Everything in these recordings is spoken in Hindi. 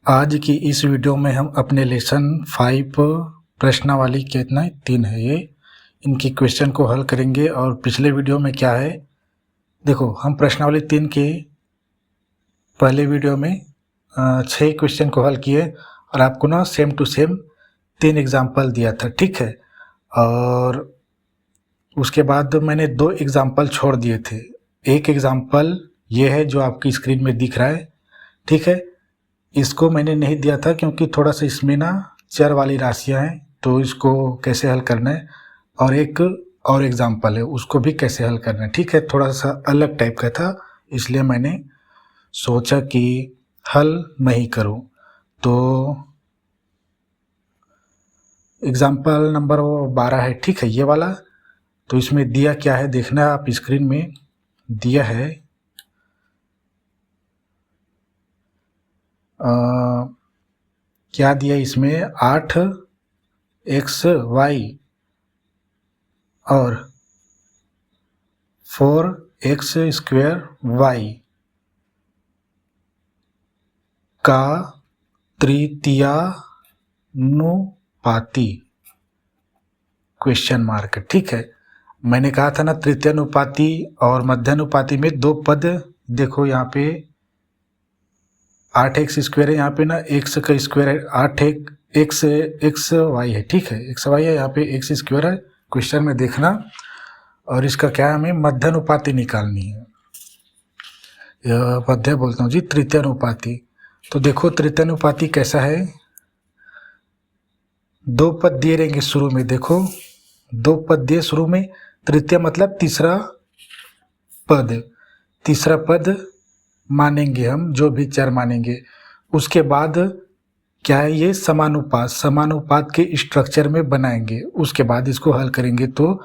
आज की इस वीडियो में हम अपने लेसन 5 प्रश्नावली कितना 3 है ये इनकी क्वेश्चन को हल करेंगे। और पिछले वीडियो में क्या है देखो, हम प्रश्नावली 3 के पहले वीडियो में 6 क्वेश्चन को हल किए और आपको ना सेम टू सेम 3 एग्जाम्पल दिया था, ठीक है। और उसके बाद मैंने 2 एग्जाम्पल छोड़ दिए थे। एक एग्जाम्पल ये है जो आपकी स्क्रीन में दिख रहा है, ठीक है। इसको मैंने नहीं दिया था क्योंकि थोड़ा सा इसमें ना चर वाली राशियाँ हैं, तो इसको कैसे हल करना है। और एक और एग्जाम्पल है उसको भी कैसे हल करना है, ठीक है। थोड़ा सा अलग टाइप का था, इसलिए मैंने सोचा कि हल मैं ही करूँ। तो एग्जाम्पल नंबर 12 है, ठीक है, ये वाला। तो इसमें दिया क्या है देखना है, आप स्क्रीन में दिया है क्या दिया इसमें 8xy और 4x² का तृतीयानुपाती क्वेश्चन मार्क, ठीक है। मैंने कहा था ना तृतीयानुपाती और मध्यानुपाती में 2 पद। देखो यहाँ पे 8x² है, यहाँ पे ना x का स्क्वायर है, 8xy है, ठीक है, xy है, यहाँ पे x² है। क्वेश्चन में देखना, और इसका क्या है, हमें मध्यानुपाती निकालनी है। मध्य बोलता हूँ जी, तृतीयानुपाती। तो देखो तृतीयानुपाती कैसा है, 2 पद दिए रहेंगे शुरू में। देखो 2 पद दिए शुरू में, तृतीय मतलब तीसरा पद मानेंगे हम, जो भी चर मानेंगे। उसके बाद क्या है, ये समानुपात के स्ट्रक्चर में बनाएंगे। उसके बाद इसको हल करेंगे तो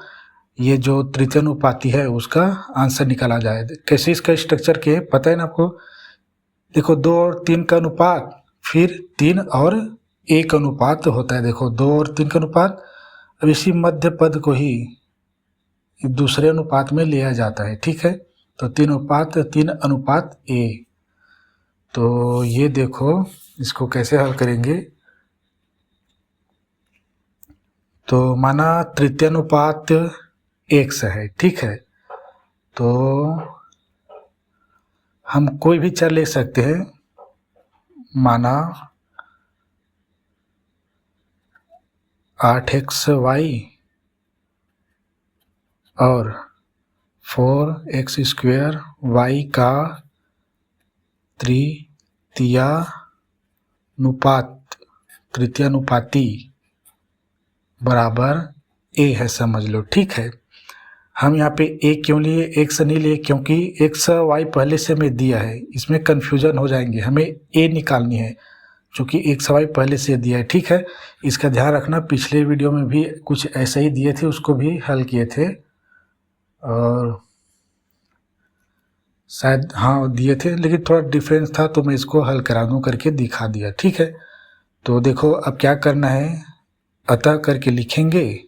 ये जो तृतीयानुपाती है उसका आंसर निकाला जाए। कैसे इसका स्ट्रक्चर क्या है पता है ना आपको। देखो 2 और 3 का अनुपात, फिर 3 और 1 अनुपात होता है। देखो 2 और 3 का अनुपात। अब इसी मध्य पद को ही दूसरे अनुपात में लिया जाता है, ठीक है। तो 3 अनुपात A। तो ये देखो इसको कैसे हल करेंगे। तो माना तृतीयानुपात x है, ठीक है। तो हम कोई भी चर ले सकते हैं, माना 8xy और 4x² का तृतीयानुपाती बराबर A है, समझ लो, ठीक है। हम यहाँ पे A क्यों लिए, x नहीं लिए, क्योंकि xy पहले से हमें दिया है, इसमें कन्फ्यूजन हो जाएंगे। हमें A निकालनी है क्योंकि xy पहले से दिया है, ठीक है। इसका ध्यान रखना, पिछले वीडियो में भी कुछ ऐसे ही दिए थे, उसको भी हल किए थे और शायद हाँ दिए थे, लेकिन थोड़ा डिफरेंस था, तो मैं इसको हल करा दूँ करके दिखा दिया, ठीक है। तो देखो अब क्या करना है, अतः करके लिखेंगे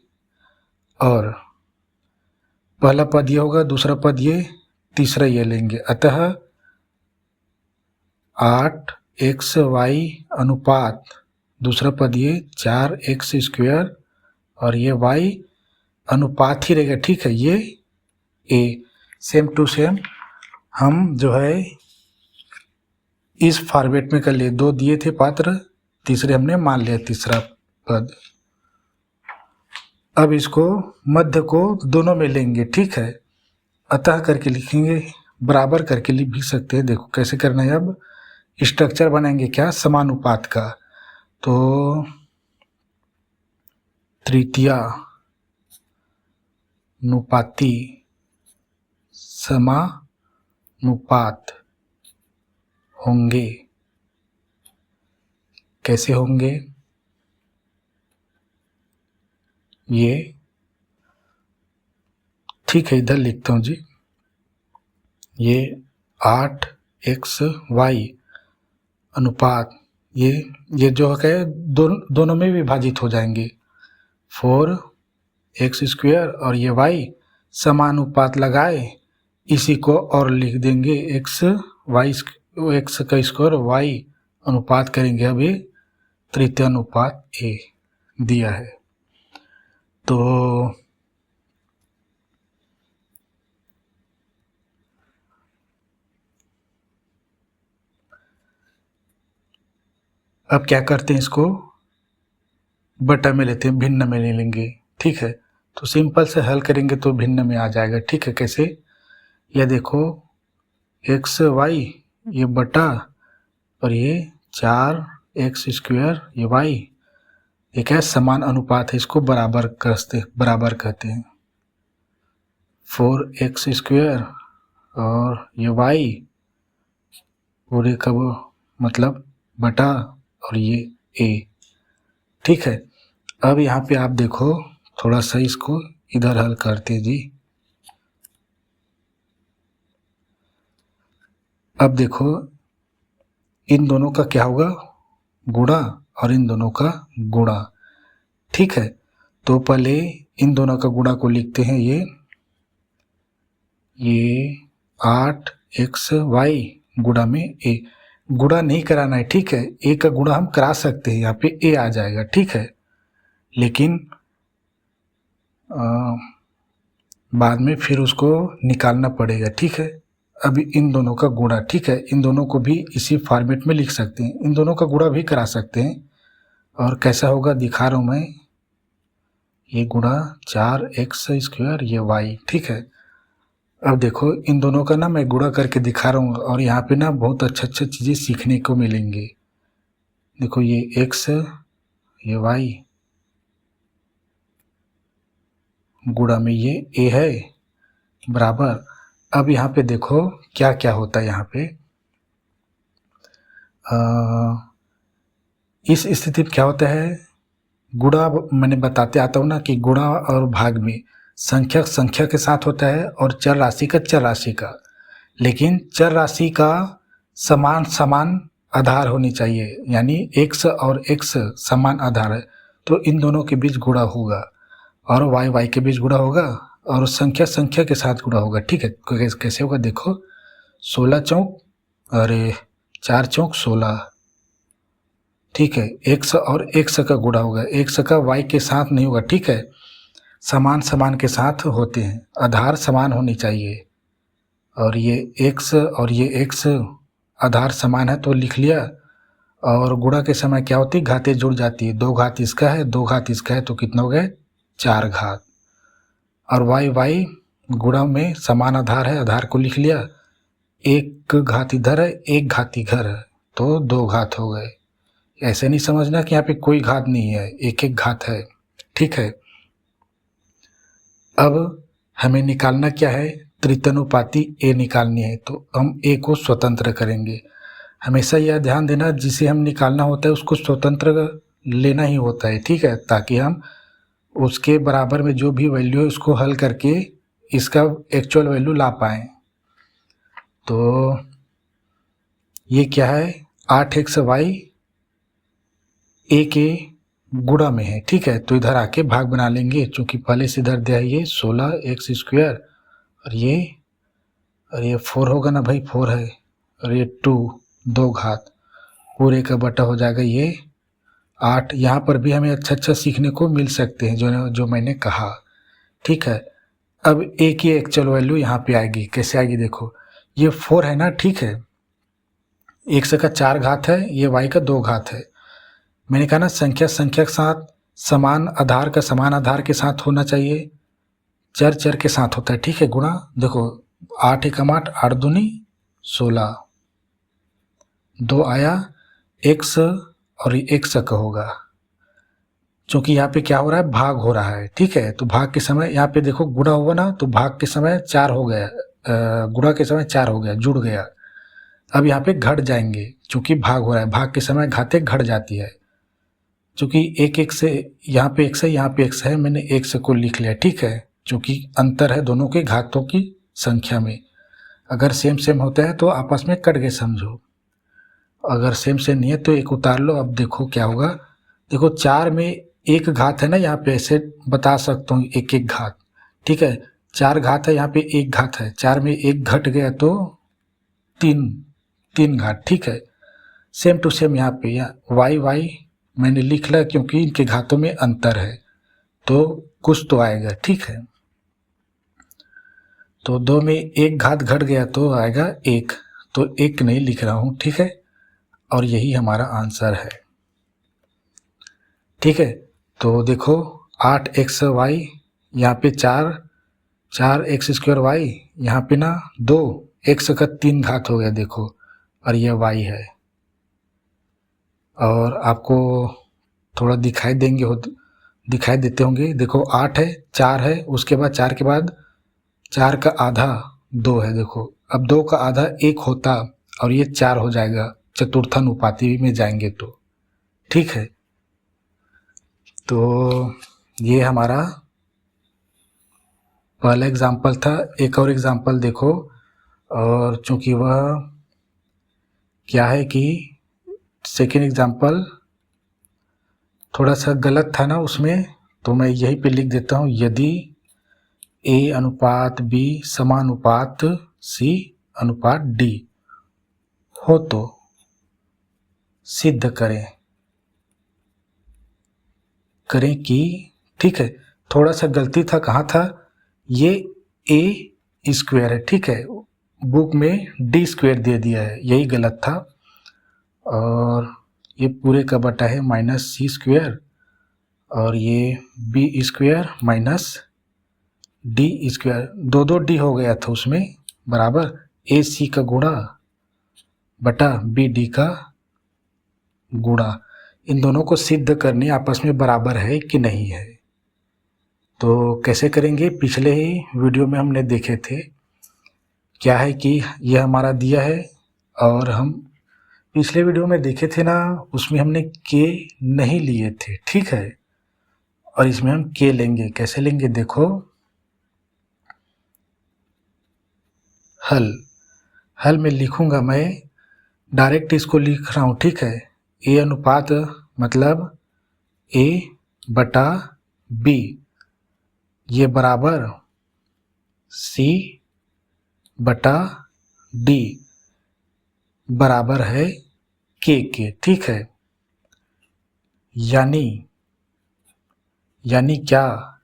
और पहला पद ये होगा, दूसरा पद ये, तीसरा ये लेंगे। अतः 8xy अनुपात दूसरा पद ये 4x² और ये y अनुपात ही रहेगा, ठीक है, ये A। सेम टू सेम हम जो है इस फॉर्मेट में कर लिए। 2 दिए थे पात्र, तीसरे हमने मान लिया तीसरा पद। अब इसको मध्य को दोनों में लेंगे, ठीक है। अतः करके लिखेंगे, बराबर करके लिख भी सकते हैं। देखो कैसे करना है, अब स्ट्रक्चर बनाएंगे क्या, समानुपात का। तो तृतीयानुपाती समानुपात होंगे, कैसे होंगे, ये ठीक है, इधर लिखता हूँ जी। ये 8xy अनुपात ये जो है दोनों में विभाजित हो जाएंगे। 4x² और ये y समानुपात लगाए, इसी को और लिख देंगे x का स्क्वायर y अनुपात करेंगे। अभी तृतीय अनुपात ए दिया है। तो अब क्या करते हैं, इसको बटा में लेते हैं, भिन्न में ले लेंगे। ठीक है, तो सिंपल से हल करेंगे तो भिन्न में आ जाएगा। ठीक है, कैसे? यह देखो एक्स वाई ये बटा और ये 4x² ये वाई, ये क्या समान अनुपात है, इसको बराबर कहते हैं। 4x² और ये वाई पूरे का वो मतलब बटा और ये ए। ठीक है, अब यहाँ पे आप देखो थोड़ा सा इसको इधर हल करते जी। अब देखो इन दोनों का क्या होगा, गुणा, और इन दोनों का गुणा। ठीक है, तो पहले इन दोनों का गुणा को लिखते हैं, ये 8xy गुणा में ए। गुणा नहीं कराना है, ठीक है, ए का गुणा हम करा सकते हैं, यहाँ पे ए आ जाएगा। ठीक है, लेकिन बाद में फिर उसको निकालना पड़ेगा। ठीक है, अभी इन दोनों का गुणा। ठीक है, इन दोनों को भी इसी फॉर्मेट में लिख सकते हैं, इन दोनों का गुणा भी करा सकते हैं। और कैसा होगा दिखा रहा हूँ मैं, ये गुणा 4x² ये वाई। ठीक है, अब देखो इन दोनों का ना मैं गुणा करके दिखा रहा हूँ, और यहाँ पे ना बहुत अच्छा चीज़ें सीखने को मिलेंगे। देखो ये x ये y गुणा में ये a है बराबर। अब यहाँ पे देखो क्या क्या होता है यहाँ पे, इस स्थिति में क्या होता है, गुणा मैंने बताते आता हूँ ना कि गुणा और भाग में संख्या के साथ होता है और चर राशि का। लेकिन चर राशि का समान आधार होनी चाहिए, यानी x और x समान आधार है तो इन दोनों के बीच गुणा होगा, और y के बीच गुणा होगा, और संख्या के साथ गुणा होगा। ठीक है, कैसे होगा देखो, 16 चौक अरे 4 चौक 16। ठीक है, x और x का गुणा होगा, x का y के साथ नहीं होगा। ठीक है, समान के साथ होते हैं, आधार समान होनी चाहिए। और ये x और ये x आधार समान है तो लिख लिया, और गुणा के समय क्या होती है, घातें जुड़ जाती है, 2 घात इसका है 2 घात इसका है तो कितना हो गया 4 घात। और y गुणा में समान आधार है, आधार को लिख लिया, 1 घात इधर है 1 घात इधर है तो 2 घात हो गए। ऐसे नहीं समझना कि यहाँ पे कोई घात नहीं है, एक घात है। ठीक है, अब हमें निकालना क्या है, त्रितनुपाती ए निकालनी है, तो हम ए को स्वतंत्र करेंगे। हमेशा यह ध्यान देना, जिसे हम निकालना होता है उसको स्वतंत्र लेना ही होता है। ठीक है, ताकि हम उसके बराबर में जो भी वैल्यू है उसको हल करके इसका एक्चुअल वैल्यू ला पाएँ। तो ये क्या है, 8xy ए के गुणा में है। ठीक है, तो इधर आके भाग बना लेंगे, चूँकि पहले से इधर दिया है ये 16x² और ये 4 होगा ना भाई, 4 है, और ये 2 घात पूरे का बटा हो जाएगा ये 8। यहाँ पर भी हमें अच्छा सीखने को मिल सकते हैं जो मैंने कहा। ठीक है, अब ए की एक्चुअल वैल्यू यहाँ पे आएगी, कैसे आएगी देखो, ये 4 है ना। ठीक है, x का 4 घात है, ये y का 2 घात है। मैंने कहा ना संख्या के साथ समान आधार के साथ होना चाहिए, चर के साथ होता है। ठीक है, गुणा देखो 8 एकम 8 8 दूनी 16, 2 आया x और ये x का होगा, क्योंकि यहाँ पे क्या हो रहा है, भाग हो रहा है। ठीक है, तो भाग के समय यहाँ पे देखो गुणा हुआ ना, तो भाग के समय 4 हो गया, गुणा के समय 4 हो गया, जुड़ गया। अब यहाँ पे घट जाएंगे, चूँकि भाग हो रहा है, भाग के समय घातें घट जाती है, चूँकि एक से यहाँ पे x है यहाँ पे x है, मैंने x को लिख लिया। ठीक है, चूँकि अंतर है दोनों के घातों की संख्या में। अगर सेम होता है तो आपस में कट गए समझो, अगर सेम नहीं है तो एक उतार लो। अब देखो क्या होगा, देखो 4 में 1 घात है ना, यहाँ पे ऐसे बता सकता हूँ 1 घात। ठीक है, 4 घात है, यहाँ पे 1 घात है, 4 में 1 घट गया तो 3 घात। ठीक है, सेम टू सेम यहाँ पे वाई वाई मैंने लिख लिया क्योंकि इनके घातों में अंतर है, तो कुछ तो आएगा, ठीक है। तो 2 में एक घात घट गया तो आएगा 1, तो 1 नहीं लिख रहा हूँ, ठीक है। और यही हमारा आंसर है, ठीक है। तो देखो 8x वाई, यहाँ पे 4x² वाई, यहाँ पे ना 2x का 3 घात हो गया देखो, और यह y है। और आपको थोड़ा दिखाई देते होंगे, देखो 8 है, 4 है, उसके बाद 4 के बाद 4 का आधा 2 है, देखो अब 2 का आधा 1 होता और ये 4 हो जाएगा चतुर्थानुपाती में जाएंगे तो, ठीक है। तो ये हमारा पहला एग्जाम्पल था। एक और एग्जाम्पल देखो, और चूंकि वह क्या है कि सेकेंड एग्जाम्पल थोड़ा सा गलत था ना उसमें, तो मैं यहीं पे लिख देता हूँ, यदि A अनुपात B समानुपात C अनुपात D हो तो सिद्ध करें कि, ठीक है। थोड़ा सा गलती था, कहाँ था, ये A² है, ठीक है, बुक में D² दे दिया है, यही गलत था। और ये पूरे का बटा है -C², और ये B² माइनस D², 2 D हो गया था उसमें, बराबर AC का गुणा बटा BD का गुणा। इन दोनों को सिद्ध करने आपस में बराबर है कि नहीं है। तो कैसे करेंगे, पिछले ही वीडियो में हमने देखे थे। क्या है कि यह हमारा दिया है, और हम पिछले वीडियो में देखे थे ना, उसमें हमने के नहीं लिए थे, ठीक है। और इसमें हम के लेंगे, कैसे लेंगे देखो, हल में लिखूंगा मैं, डायरेक्ट इसको लिख रहा हूँ, ठीक है। A अनुपात मतलब A बटा B, ये बराबर C बटा D बराबर है के, ठीक है। यानी क्या,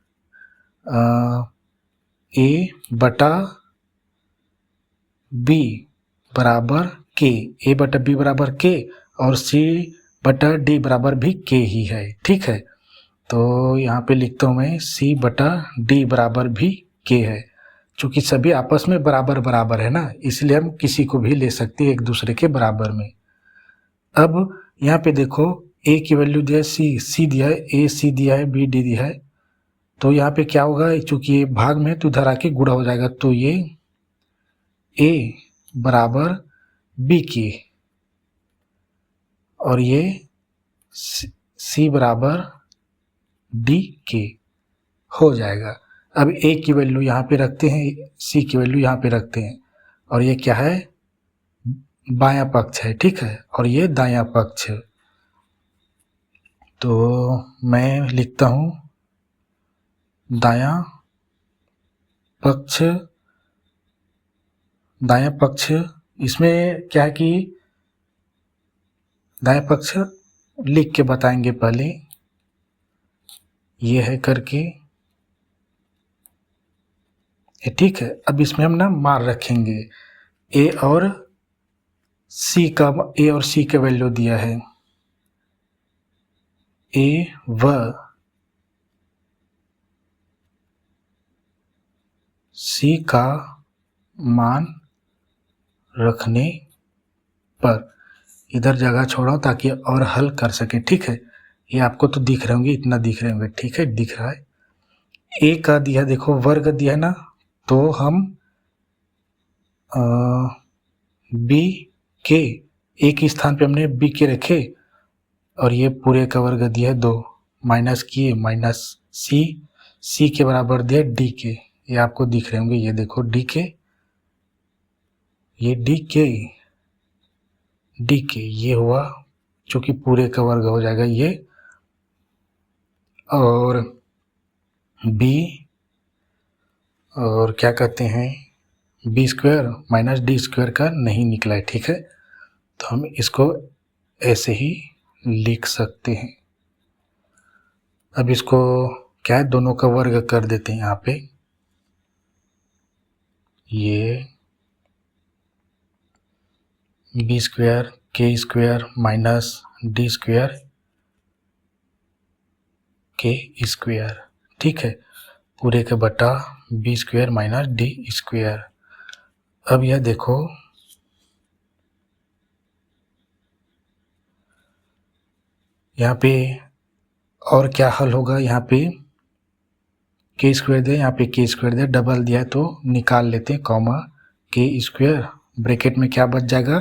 A बटा B बराबर के, A बटा B बराबर के, और C बटा D बराबर भी के ही है, ठीक है। तो यहाँ पे लिखता हूँ मैं C बटा D बराबर भी के है। चूँकि सभी आपस में बराबर बराबर है ना, इसलिए हम किसी को भी ले सकते हैं एक दूसरे के बराबर में। अब यहाँ पे देखो A की वैल्यू दिया है, C दिया है, A C दिया है, B D दिया है। तो यहाँ पे क्या होगा, चूँकि ये भाग में तो इधर आके गुणा हो जाएगा, तो ये A बराबर B की, और ये C बराबर D के हो जाएगा। अब A की वैल्यू यहाँ पे रखते हैं, C की वैल्यू यहाँ पे रखते हैं, और ये क्या है, बायां पक्ष है, ठीक है, और ये दायां पक्ष। तो मैं लिखता हूँ दायां पक्ष, इसमें क्या है कि दायां पक्ष लिख के बताएंगे पहले, ये है करके, ये ठीक है। अब इसमें हम ना मार रखेंगे, A और C का वैल्यू दिया है, A व C का मान रखने पर, इधर जगह छोड़ा ताकि और हल कर सके, ठीक है। ये आपको तो दिख रहे होंगे, इतना दिख रहे होंगे, ठीक है, दिख रहा है। A का दिया देखो, वर्ग दिया है ना, तो हम B के A के स्थान पे हमने B के रखे, और ये पूरे का वर्ग दिया है 2, माइनस किए, माइनस C के बराबर दिया D के, ये आपको दिख रहे होंगे, ये देखो D के, ये D के ये हुआ, चूँकि पूरे का वर्ग हो जाएगा ये, और B और क्या कहते हैं B² माइनस D² का नहीं निकला है, ठीक है। तो हम इसको ऐसे ही लिख सकते हैं। अब इसको क्या है, दोनों का वर्ग कर देते हैं यहाँ पे। ये बी स्क्वायर के स्क्वायर माइनस डी स्क्वायर के स्क्वायर, ठीक है, पूरे का बटा B square minus D square. अब यह देखो यहाँ पे और क्या हल होगा, यहाँ पे के स्क्वायर दे, यहाँ पे के स्क्वायर दे, डबल दिया है तो निकाल लेते हैं, कॉमा के स्क्वायर, ब्रैकेट में क्या बच जाएगा,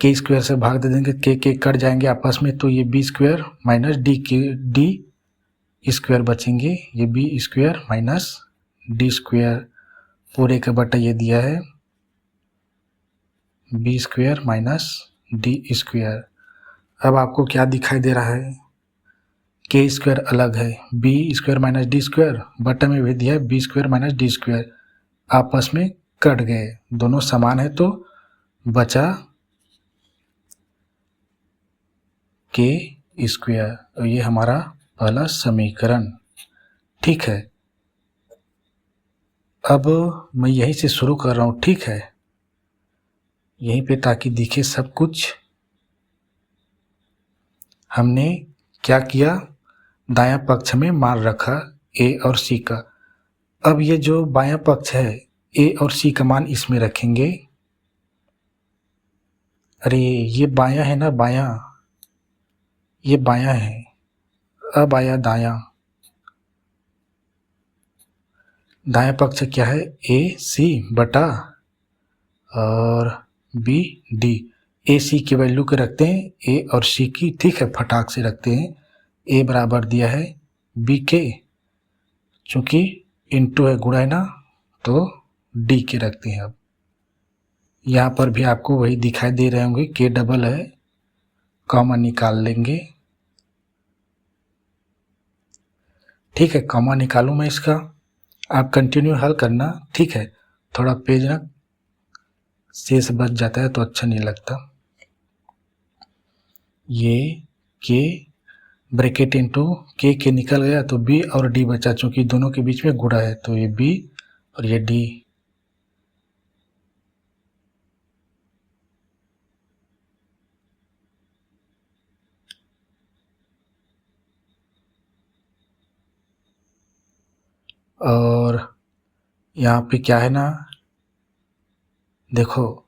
के स्क्वायर से भाग दे देंगे, के कट जाएंगे आपस में, तो ये B square minus D square बचेंगे, ये B square minus D square पूरे का बटा ये दिया है B square minus D square. अब आपको क्या दिखाई दे रहा है, के स्क्वायर अलग है, B square minus D square बटा में भी दिया है B square minus D square, आपस में कट गए, दोनों समान है तो बचा के स्क्वायर, और ये हमारा पहला समीकरण, ठीक है। अब मैं यहीं से शुरू कर रहा हूँ, ठीक है, यहीं पे ताकि दिखे सब कुछ। हमने क्या किया, दायां पक्ष में मान रखा ए और सी का। अब ये जो बायां पक्ष है ए और सी का मान इसमें रखेंगे। अरे ये बायां है ना, बायां, ये बायां है, अब आया दायां, दायां पक्ष क्या है, ए सी बटा और बी डी, ए सी की वैल्यू के रखते हैं ए और सी की, ठीक है, फटाक से रखते हैं। ए बराबर दिया है बी के, चूंकि इनटू है गुणा है ना, तो डी के रखते हैं। अब यहाँ पर भी आपको वही दिखाई दे रहे होंगे, के डबल है, कॉमा निकाल लेंगे, ठीक है, कॉमा निकालूं मैं इसका, आप कंटिन्यू हल करना, ठीक है, थोड़ा पेज ना शेष बच जाता है तो अच्छा नहीं लगता। ये के ब्रैकेट इनटू के निकल गया तो बी और डी बचा, चूंकि दोनों के बीच में गुणा है तो ये बी और ये डी, और यहाँ पे क्या है ना, देखो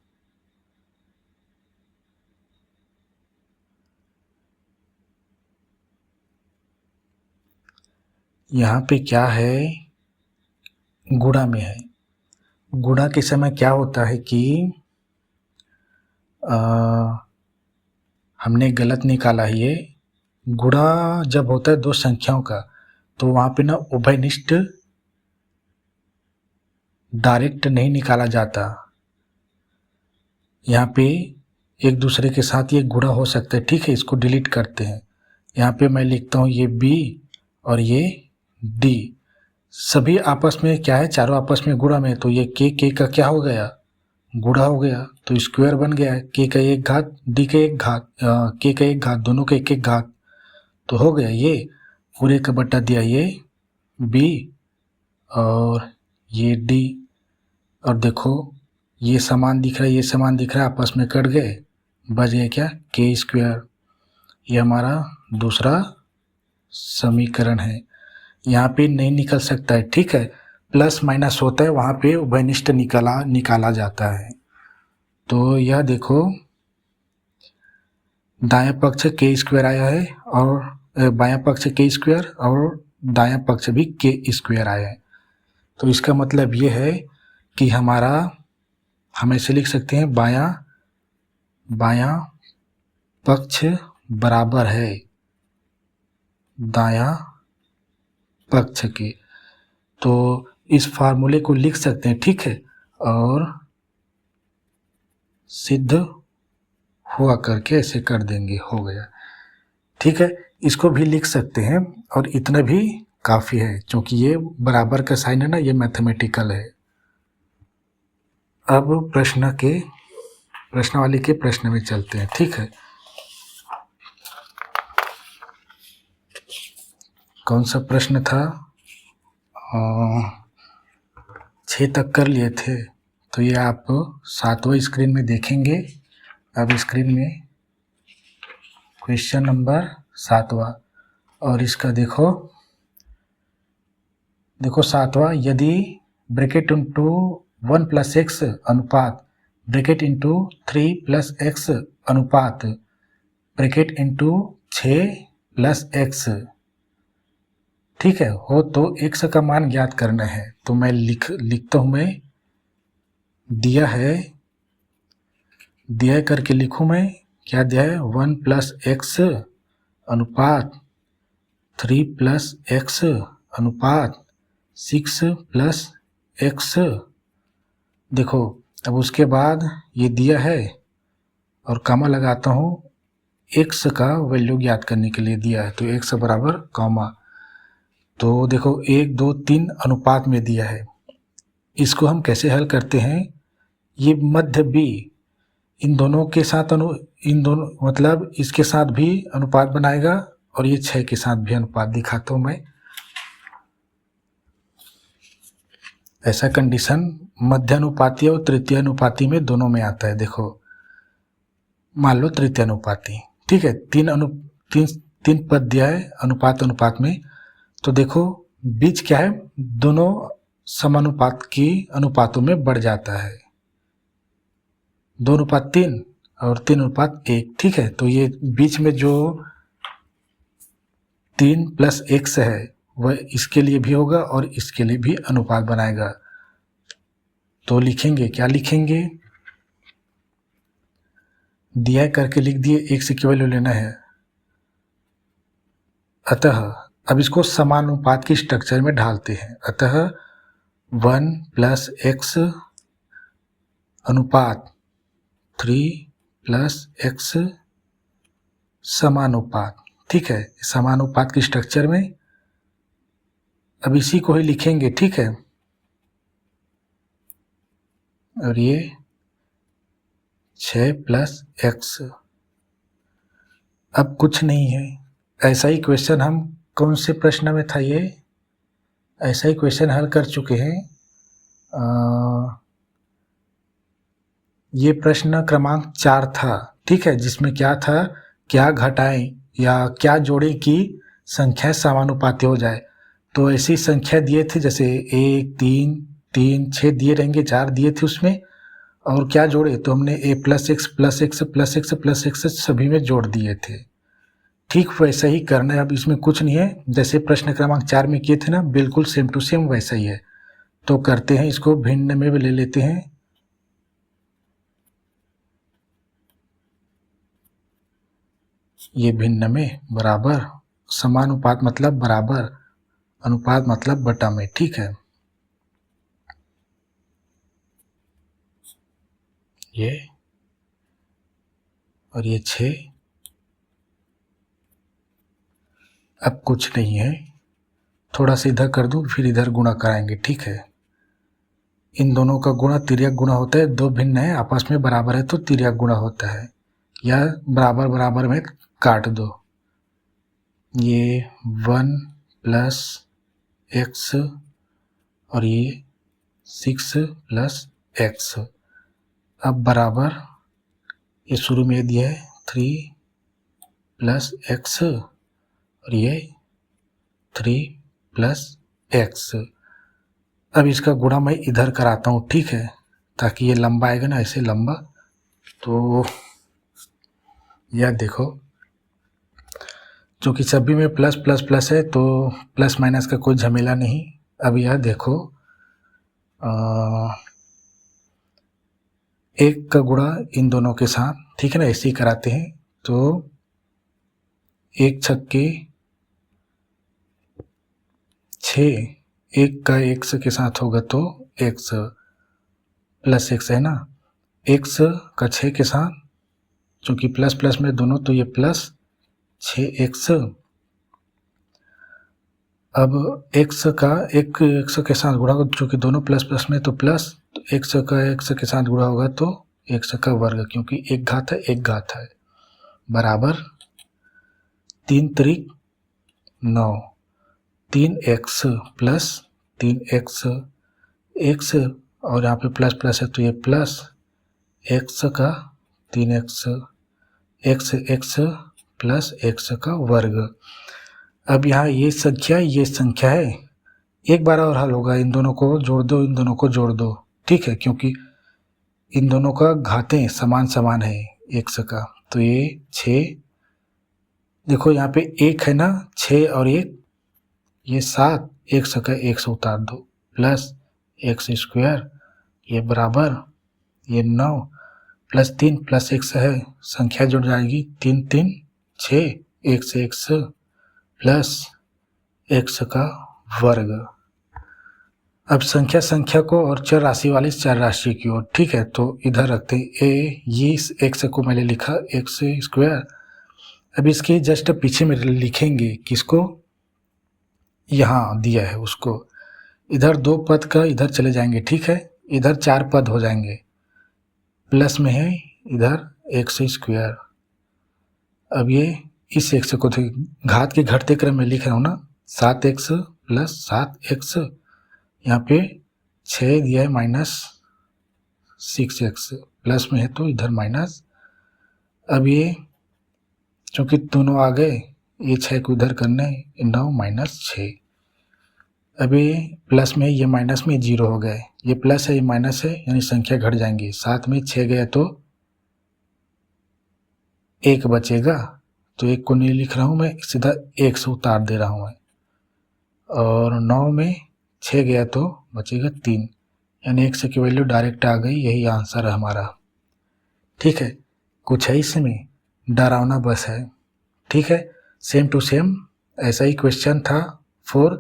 यहाँ पे क्या है, गुणा में है, गुणा के समय क्या होता है कि हमने गलत निकाला है, ये गुणा जब होता है दो संख्याओं का तो वहाँ पे ना उभयनिष्ठ डायरेक्ट नहीं निकाला जाता, यहाँ पे एक दूसरे के साथ ये गुणा हो सकता है, ठीक है, इसको डिलीट करते हैं। यहाँ पे मैं लिखता हूँ ये बी और ये डी, सभी आपस में क्या है, चारों आपस में गुणा में, तो ये के का क्या हो गया, गुणा हो गया, तो स्क्वायर बन गया है, के का एक घात डी का एक घात, के का एक घात, दोनों का एक एक घात, तो हो गया ये पूरे का बटा दिया ये बी और ये डी, और देखो ये समान दिख रहा है, ये समान दिख रहा है, आपस में कट गए, बच गया क्या, के स्क्वायर। ये हमारा दूसरा समीकरण है, यहाँ पे नहीं निकल सकता है, ठीक है, प्लस माइनस होता है, वहाँ पे उभयनिष्ठ निकाला जाता है। तो यह देखो दायां पक्ष के स्क्वायर आया है और बायां पक्ष के स्क्वायर और दायां पक्ष भी के स्क्वायर आया है, तो इसका मतलब ये है कि हमारा, हम ऐसे लिख सकते हैं बायां पक्ष बराबर है दायां पक्ष के, तो इस फार्मूले को लिख सकते हैं, ठीक है, और सिद्ध हुआ करके ऐसे कर देंगे, हो गया, ठीक है, इसको भी लिख सकते हैं और इतना भी काफ़ी है, क्योंकि ये बराबर का साइन है ना, ये मैथमेटिकल है। अब प्रश्नावली के प्रश्न में चलते हैं, ठीक है, कौन सा प्रश्न था, 6 तक कर लिए थे। तो ये आप 7वां स्क्रीन में देखेंगे। अब स्क्रीन में क्वेश्चन नंबर 7वां, और इसका देखो 7वां, यदि ब्रैकेट इंटू 1 + x अनुपात ब्रैकेट इंटू 3 + x अनुपात ब्रैकेट इंटू 6 + x, ठीक है, हो तो x का मान ज्ञात करना है। तो मैं लिखता हूँ, मैं दिया है करके लिखूँ। मैं क्या दिया है, 1 + x अनुपात 3 + x अनुपात 6 + x। देखो अब उसके बाद ये दिया है और कामा लगाता हूँ, x का वैल्यू ज्ञात करने के लिए दिया है। तो x बराबर कामा, तो देखो 1 2 3 अनुपात में दिया है। इसको हम कैसे हल करते हैं, ये मध्य b इन दोनों के साथ इन दोनों मतलब इसके साथ भी अनुपात बनाएगा और ये 6 के साथ भी अनुपात दिखाता हूँ मैं। ऐसा कंडीशन मध्य अनुपाती और तृतीय अनुपाती में दोनों में आता है। देखो मान लो तृतीय अनुपाती, ठीक है, तीन पद दिया है अनुपात में। तो देखो बीच क्या है, दोनों समानुपात की अनुपातों में बढ़ जाता है, 2:3 और 3:1, ठीक है। तो ये बीच में जो 3 + x है वह इसके लिए भी होगा और इसके लिए भी अनुपात बनाएगा। तो लिखेंगे, क्या लिखेंगे, दिया करके लिख दिए, x की वैल्यू लेना है। अतः अब इसको समानुपात की स्ट्रक्चर में ढालते हैं। अतः 1 + x अनुपात 3 + x समानुपात, ठीक है, समानुपात की स्ट्रक्चर में अब इसी को ही लिखेंगे, ठीक है। और ये 6 + x, अब कुछ नहीं है। ऐसा ही क्वेश्चन हम कौन से प्रश्न में था, ये ऐसा ही क्वेश्चन हल कर चुके हैं। ये प्रश्न क्रमांक 4 था, ठीक है, जिसमें क्या था, क्या घटाएं या क्या जोड़ें कि संख्या समानुपाती हो जाए। तो ऐसी संख्या दिए थे, जैसे 1 3 3 6 दिए रहेंगे, 4 दिए थे उसमें, और क्या जोड़े, तो हमने a + x + x + x + x सभी में जोड़ दिए थे। ठीक वैसा ही करना है, अब इसमें कुछ नहीं है, जैसे प्रश्न क्रमांक 4 में किए थे ना, बिल्कुल सेम टू सेम वैसा ही है। तो करते हैं, इसको भिन्न में ले लेते हैं। ये भिन्न में बराबर, समानुपात मतलब बराबर, अनुपात मतलब बटा में, ठीक है। ये और ये 6, अब कुछ नहीं है, थोड़ा सा इधर कर दूं, फिर इधर गुणा कराएंगे, ठीक है। इन दोनों का गुणा तिर्यक गुणा होता है, दो भिन्न है आपस में बराबर है तो तिर्यक गुणा होता है, या बराबर बराबर में काट दो। ये 1 + x और ये 6 + x, अब बराबर, ये शुरू में दिया है 3 + x और ये 3 + x। अब इसका गुणा मैं इधर कराता हूँ, ठीक है, ताकि ये लंबा आएगा ना, ऐसे लंबा। तो यह देखो, चूँकि सभी में प्लस प्लस प्लस है तो प्लस माइनस का कोई झमेला नहीं। अब यह देखो, 1 का गुणा इन दोनों के साथ, ठीक है ना, ऐसे ही कराते हैं। तो 1 छक्के 6, 1 का x के साथ होगा तो x + x है ना, x का 6 के साथ, चूँकि प्लस प्लस में दोनों, तो ये प्लस 6x। अब x का एक x के साथ गुणा होगा, चूँकि दोनों प्लस प्लस में, तो प्लस, तो x का x के साथ गुणा होगा तो x का वर्ग, क्योंकि एक घात है एक घात है, बराबर 3 × 9। 3x प्लस 3x x और यहाँ पे प्लस प्लस है तो ये प्लस x का 3x x प्लस x का वर्ग। अब यहाँ ये संख्या है, एक बार और हल होगा, इन दोनों को जोड़ दो, इन दोनों को जोड़ दो, ठीक है, क्योंकि इन दोनों का घातें समान समान है x का, तो ये 6, देखो यहाँ पे 1 है ना, 6 और 1 ये 7, x का 1 उतार दो, प्लस x स्क्वायर ये बराबर ये 9 प्लस 3 प्लस x है, संख्या जुड़ जाएगी 3 3 6, 1 से x प्लस x का वर्ग। अब संख्या को और चर राशि वाली चर राशि की ओर, ठीक है, तो इधर रखते हैं ये x को मैंने लिखा x स्क्वायर। अब इसके जस्ट पीछे में लिखेंगे किसको, यहाँ दिया है उसको, इधर 2 पद का इधर चले जाएंगे, ठीक है, इधर 4 पद हो जाएंगे, प्लस में है इधर x स्क्वायर। अब ये इस x को घात के घटते क्रम में लिख रहा हूँ ना, 7x प्लस 7x, यहाँ पे 6 दिया है माइनस 6x, प्लस में है तो इधर माइनस। अब ये चूँकि दोनों आ गए, ये 6 को इधर करना है, 9 माइनस 6। अब ये प्लस में ये माइनस में 0 हो गए, ये प्लस है ये माइनस है, यानी संख्या घट जाएंगी, 7 में 6 गया तो 1 बचेगा, तो 1 को नहीं लिख रहा हूँ मैं, सीधा 1 से उतार दे रहा हूँ मैं, और 9 में 6 गया तो बचेगा 3, यानी x की वैल्यू डायरेक्ट आ गई, यही आंसर है हमारा, ठीक है। कुछ है इसमें डरावना बस है, ठीक है, सेम टू सेम ऐसा ही क्वेश्चन था 4,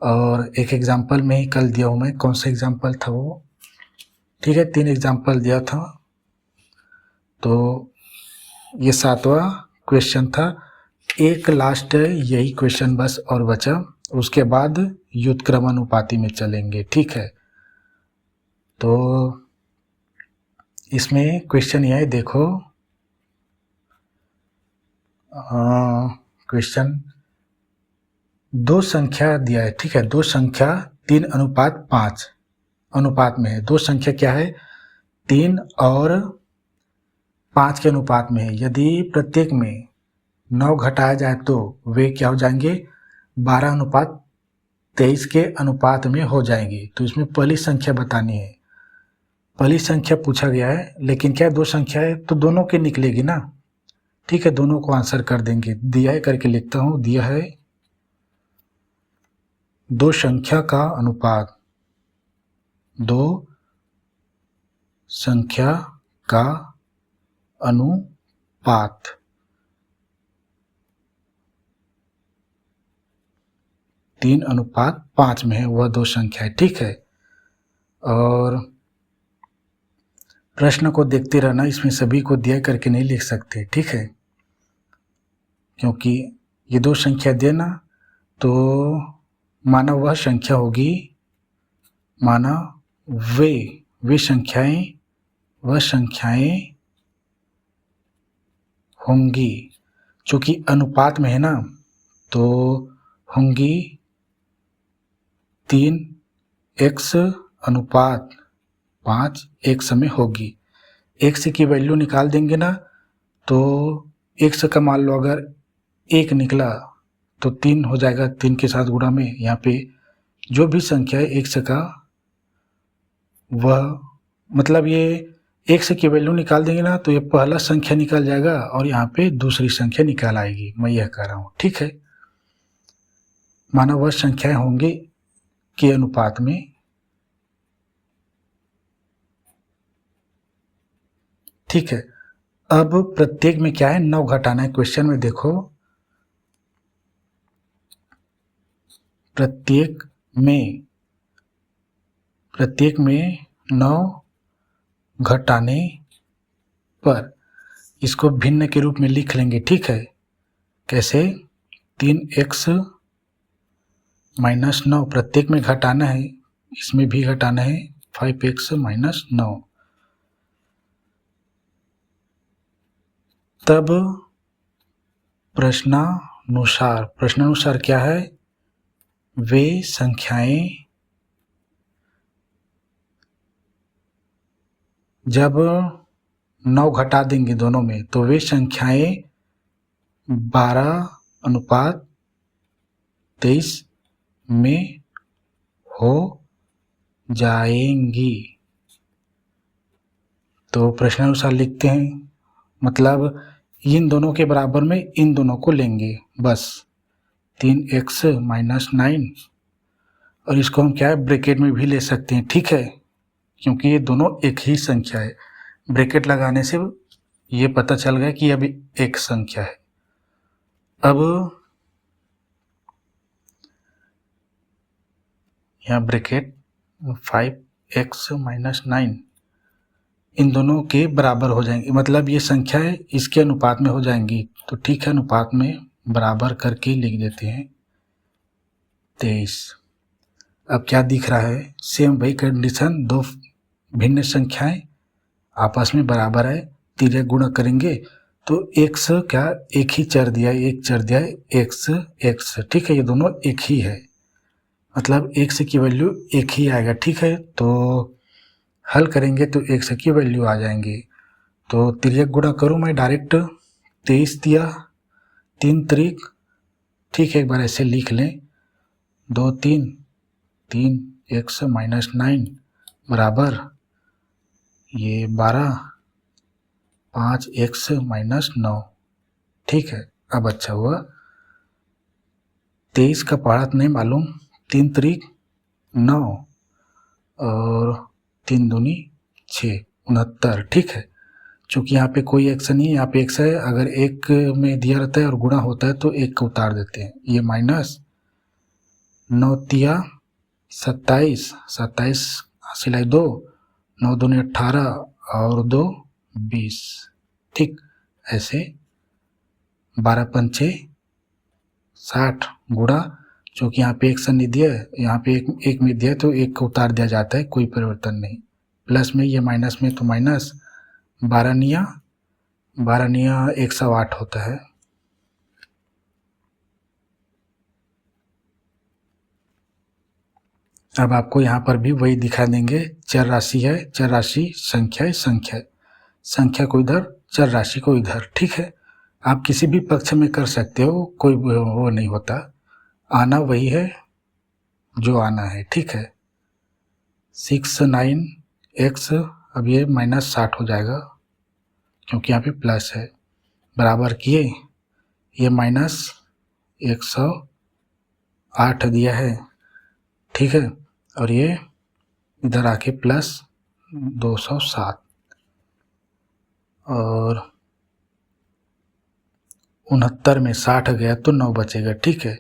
और एक एग्जाम्पल में ही कल दिया हूँ मैं, कौन सा एग्जाम्पल था वो, ठीक है, 3 एग्जाम्पल दिया था, तो ये 7वां क्वेश्चन था। एक लास्ट यही क्वेश्चन बस और बचा, उसके बाद व्युत्क्रमानुपाती में चलेंगे, ठीक है। तो इसमें क्वेश्चन यह है, देखो क्वेश्चन 2 संख्या दिया है, ठीक है, 2 संख्या 3:5 अनुपात में है, 2 संख्या क्या है 3 और 5 के अनुपात में है। यदि प्रत्येक में 9 घटाया जाए तो वे क्या हो जाएंगे 12:23 के अनुपात में हो जाएंगे। तो इसमें पहली संख्या बतानी है, पहली संख्या पूछा गया है, लेकिन क्या 2 संख्या है तो दोनों की निकलेगी ना, ठीक है, दोनों को आंसर कर देंगे। दिया है करके लिखता हूँ, दिया है 2 संख्या का अनुपात, 2 संख्या का अनुपात 3:5 में है, वह 2 संख्या है, ठीक है। और प्रश्न को देखते रहना, इसमें सभी को दिया करके नहीं लिख सकते, ठीक है, क्योंकि ये 2 संख्या देना तो माना वह संख्या होगी, माना वे संख्याएं होंगी, चूँकि अनुपात में है ना, तो होंगी 3:5 में होगी। x की वैल्यू निकाल देंगे ना, तो x का मान लो अगर 1 निकला तो 3 हो जाएगा, 3 के साथ गुणा में, यहाँ पे जो भी संख्या है x का, वह मतलब ये x की वैल्यू निकाल देंगे ना, तो ये पहला संख्या निकल जाएगा और यहाँ पे दूसरी संख्या निकाल आएगी, मैं यह कह रहा हूँ, ठीक है। माना वह संख्याएं होंगी के अनुपात में, ठीक है। अब प्रत्येक में क्या है 9 घटाना है, क्वेश्चन में देखो, प्रत्येक में 9 घटाने पर इसको भिन्न के रूप में लिख लेंगे, ठीक है। कैसे 3x - 9 प्रत्येक में घटाना है, इसमें भी घटाना है, 5x - 9, तब प्रश्नानुसार क्या है वे संख्याएं जब 9 घटा देंगे दोनों में तो वे संख्याएं 12:23 में हो जाएंगी। तो प्रश्नानुसार लिखते हैं, मतलब इन दोनों के बराबर में इन दोनों को लेंगे बस। 3x - 9, और इसको हम क्या है ब्रैकेट में भी ले सकते हैं, ठीक है, क्योंकि ये दोनों एक ही संख्या है। ब्रैकेट लगाने से ये पता चल गया कि अभी एक संख्या है। अब यहाँ ब्रैकेट 5x - 9 इन दोनों के बराबर हो जाएंगे, मतलब ये संख्या है इसके अनुपात में हो जाएंगी। तो ठीक है, अनुपात में बराबर करके लिख देते हैं 23। अब क्या दिख रहा है, सेम वही कंडीशन, दो भिन्न संख्याएं आपस में बराबर है, तिर्यक गुणा करेंगे तो x क्या एक ही चर दिया है, एक चर दिया है x, ठीक है, ये दोनों एक ही है, मतलब x की वैल्यू एक ही आएगा, ठीक है। तो हल करेंगे तो x की वैल्यू आ जाएंगी। तो तिर्यक गुणा करूँ मैं डायरेक्ट, 23 दिया 3 त्रिक, ठीक है, एक बार ऐसे लिख लें, 2 3 3x - 9 बराबर ये 12 5x - 9, ठीक है। अब अच्छा हुआ 23 का पहाड़ा नहीं मालूम, 3 त्रिक 9 और 3 दूनी 6, 69, ठीक है। चूँकि यहाँ पे कोई एक्शन नहीं है, यहाँ पे x है, अगर एक में दिया रहता है और गुणा होता है तो एक को उतार देते हैं, ये माइनस 9 तिया 27, 27 सिलाई 2, 9 दूनी 18 और 2 20, ठीक, ऐसे 12 पंचे 60 गुणा, चूँकि यहाँ पे एक्शन नहीं दिया है, यहाँ पे एक में दिया है तो एक को उतार दिया जाता है, कोई परिवर्तन नहीं। प्लस में ये माइनस में तो माइनस 12 निया 108 होता है। अब आपको यहाँ पर भी वही दिखा देंगे, चर राशि है, चर राशि संख्या है, संख्या को इधर, चर राशि को इधर, ठीक है। आप किसी भी पक्ष में कर सकते हो, कोई वो नहीं होता, आना वही है जो आना है, ठीक है। 6 9x, अब ये -60 हो जाएगा क्योंकि यहाँ पे प्लस है, बराबर किए, ये -108 दिया है, ठीक है, और ये इधर आके प्लस 207 और 69 में 60 गया तो 9 बचेगा, ठीक है।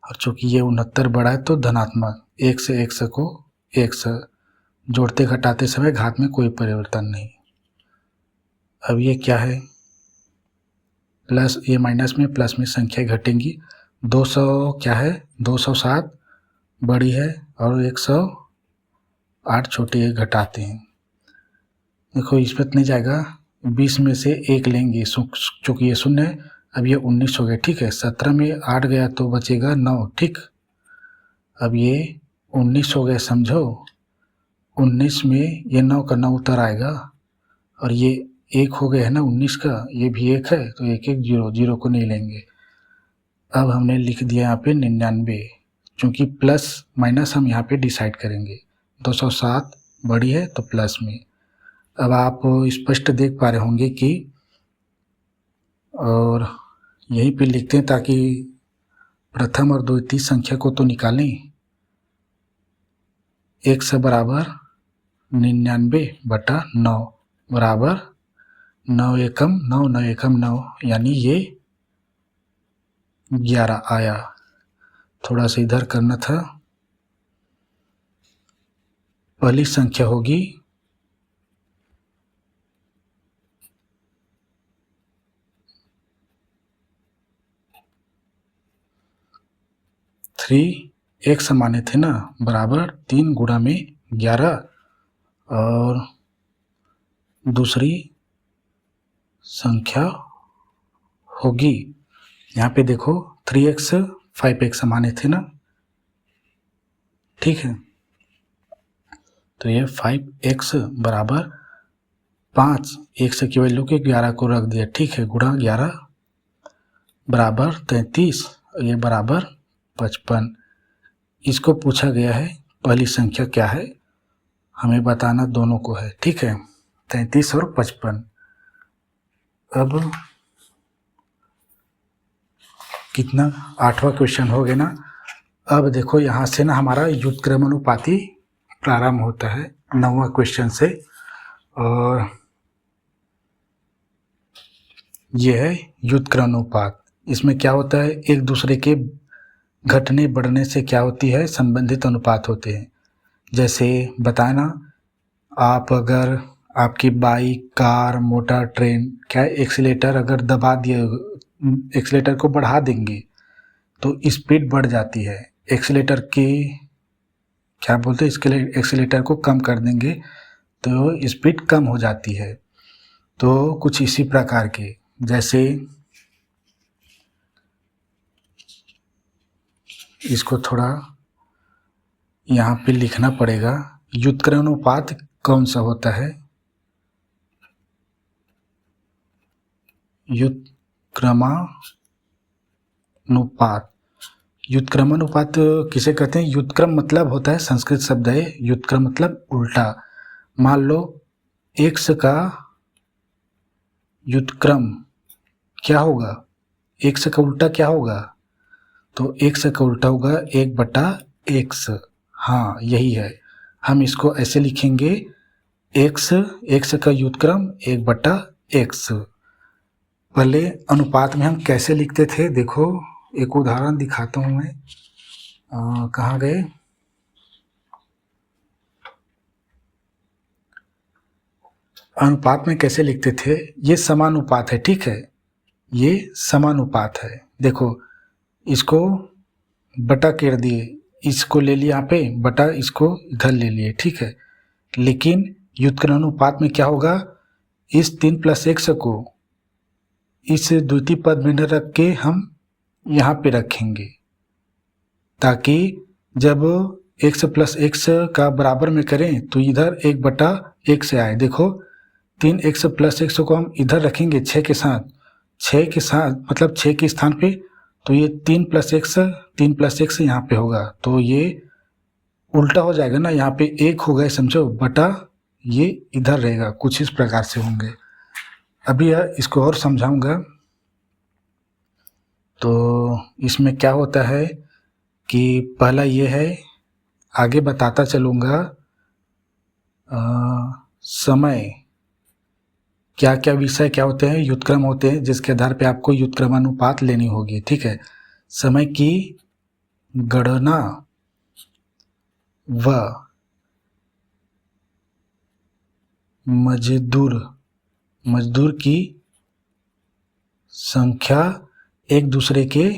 और चूंकि ये 69 बड़ा है तो धनात्मक, एक से x को x जोड़ते घटाते समय घात में कोई परिवर्तन नहीं। अब ये क्या है, प्लस, ये माइनस में प्लस में संख्या घटेंगी, 200 क्या है 207 बड़ी है और 108 छोटी है, घटाते हैं, देखो इसमें नहीं जाएगा, 20 में से 1 लेंगे, चूँकि ये 0 है, अब ये 19 हो गया, ठीक है। 17 में 8 गया तो बचेगा 9, ठीक। अब ये 19 हो गया, समझो, 19 में ये 9 का 9 उतर आएगा और ये 1 हो गया है ना 19 का, ये भी 1 है तो 1 1 0, 0 को नहीं लेंगे। अब हमने लिख दिया यहाँ पे 99, चूँकि प्लस माइनस हम यहाँ पे डिसाइड करेंगे, 207 बड़ी है तो प्लस में। अब आप स्पष्ट देख पा रहे होंगे कि, और यहीं पे लिखते हैं ताकि प्रथम और द्वितीय संख्या को तो निकालें, x बराबर 99/9 बराबर 9 एकम 9 9 एकम 9, यानी ये 11 आया। थोड़ा सा इधर करना था, पहली संख्या होगी 3x माने थे ना, बराबर 3 गुणा में 11, और दूसरी संख्या होगी, यहाँ पे देखो 3x 5x माने थे ना, ठीक है। तो ये 5x बराबर 5, x की वैल्यू के 11 को रख दिया, ठीक है, गुणा 11 बराबर 33, ये बराबर 55। इसको पूछा गया है पहली संख्या क्या है, हमें बताना दोनों को है, ठीक है, 33 और 55। अब कितना, 8वां क्वेश्चन हो गया ना। अब देखो यहाँ से ना हमारा व्युत्क्रमानुपाती प्रारंभ होता है 9वां क्वेश्चन से, और ये है व्युत्क्रमानुपात। इसमें क्या होता है, एक दूसरे के घटने बढ़ने से क्या होती है, संबंधित अनुपात होते हैं। जैसे बताना, आप अगर आपकी बाइक, कार, मोटर, ट्रेन क्या एक्सीलेटर अगर दबा दिए, एक्सीलेटर को बढ़ा देंगे तो स्पीड बढ़ जाती है। एक्सीलेटर की क्या बोलते हैं, इसके लिए एक्सीलेटर को कम कर देंगे तो स्पीड कम हो जाती है। तो कुछ इसी प्रकार के, जैसे इसको थोड़ा यहाँ पे लिखना पड़ेगा, व्युत्क्रमानुपात कौन सा होता है, व्युत्क्रमानुपात। व्युत्क्रमानुपात किसे कहते हैं, व्युत्क्रम मतलब होता है, संस्कृत शब्द है, व्युत्क्रम मतलब उल्टा। मान लो x का व्युत्क्रम क्या होगा, x का उल्टा क्या होगा, तो x का उल्टा होगा 1/x। हाँ यही है, हम इसको ऐसे लिखेंगे, x का व्युत्क्रम 1/x। पहले अनुपात में हम कैसे लिखते थे, देखो एक उदाहरण दिखाता हूँ मैं, कहाँ गए, अनुपात में कैसे लिखते थे, ये समानुपात है, ठीक है, ये समानुपात है। देखो इसको बटा कर दिए, इसको ले लिया यहाँ पे बटा, इसको इधर ले लिए, ठीक है। लेकिन व्युत्क्रमानुपात में क्या होगा, इस 3 + x को इस द्वितीय पद में न रख के हम यहाँ पे रखेंगे, ताकि जब x + x का बराबर में करें तो इधर 1/x आए। देखो 3x + x को हम इधर रखेंगे 6 के साथ, 6 के साथ मतलब 6 के स्थान पे, तो ये 3 + x यहाँ पे होगा, तो ये उल्टा हो जाएगा ना, यहाँ पे 1 हो गए समझो, बटा ये इधर रहेगा, कुछ इस प्रकार से होंगे। अभी इसको और समझाऊंगा। तो इसमें क्या होता है कि पहला ये है, आगे बताता चलूँगा, समय क्या क्या विषय क्या होते हैं, व्युत्क्रम होते हैं, जिसके आधार पे आपको व्युत्क्रमानुपात लेनी होगी, ठीक है। समय की गणना व मजदूर की संख्या एक दूसरे के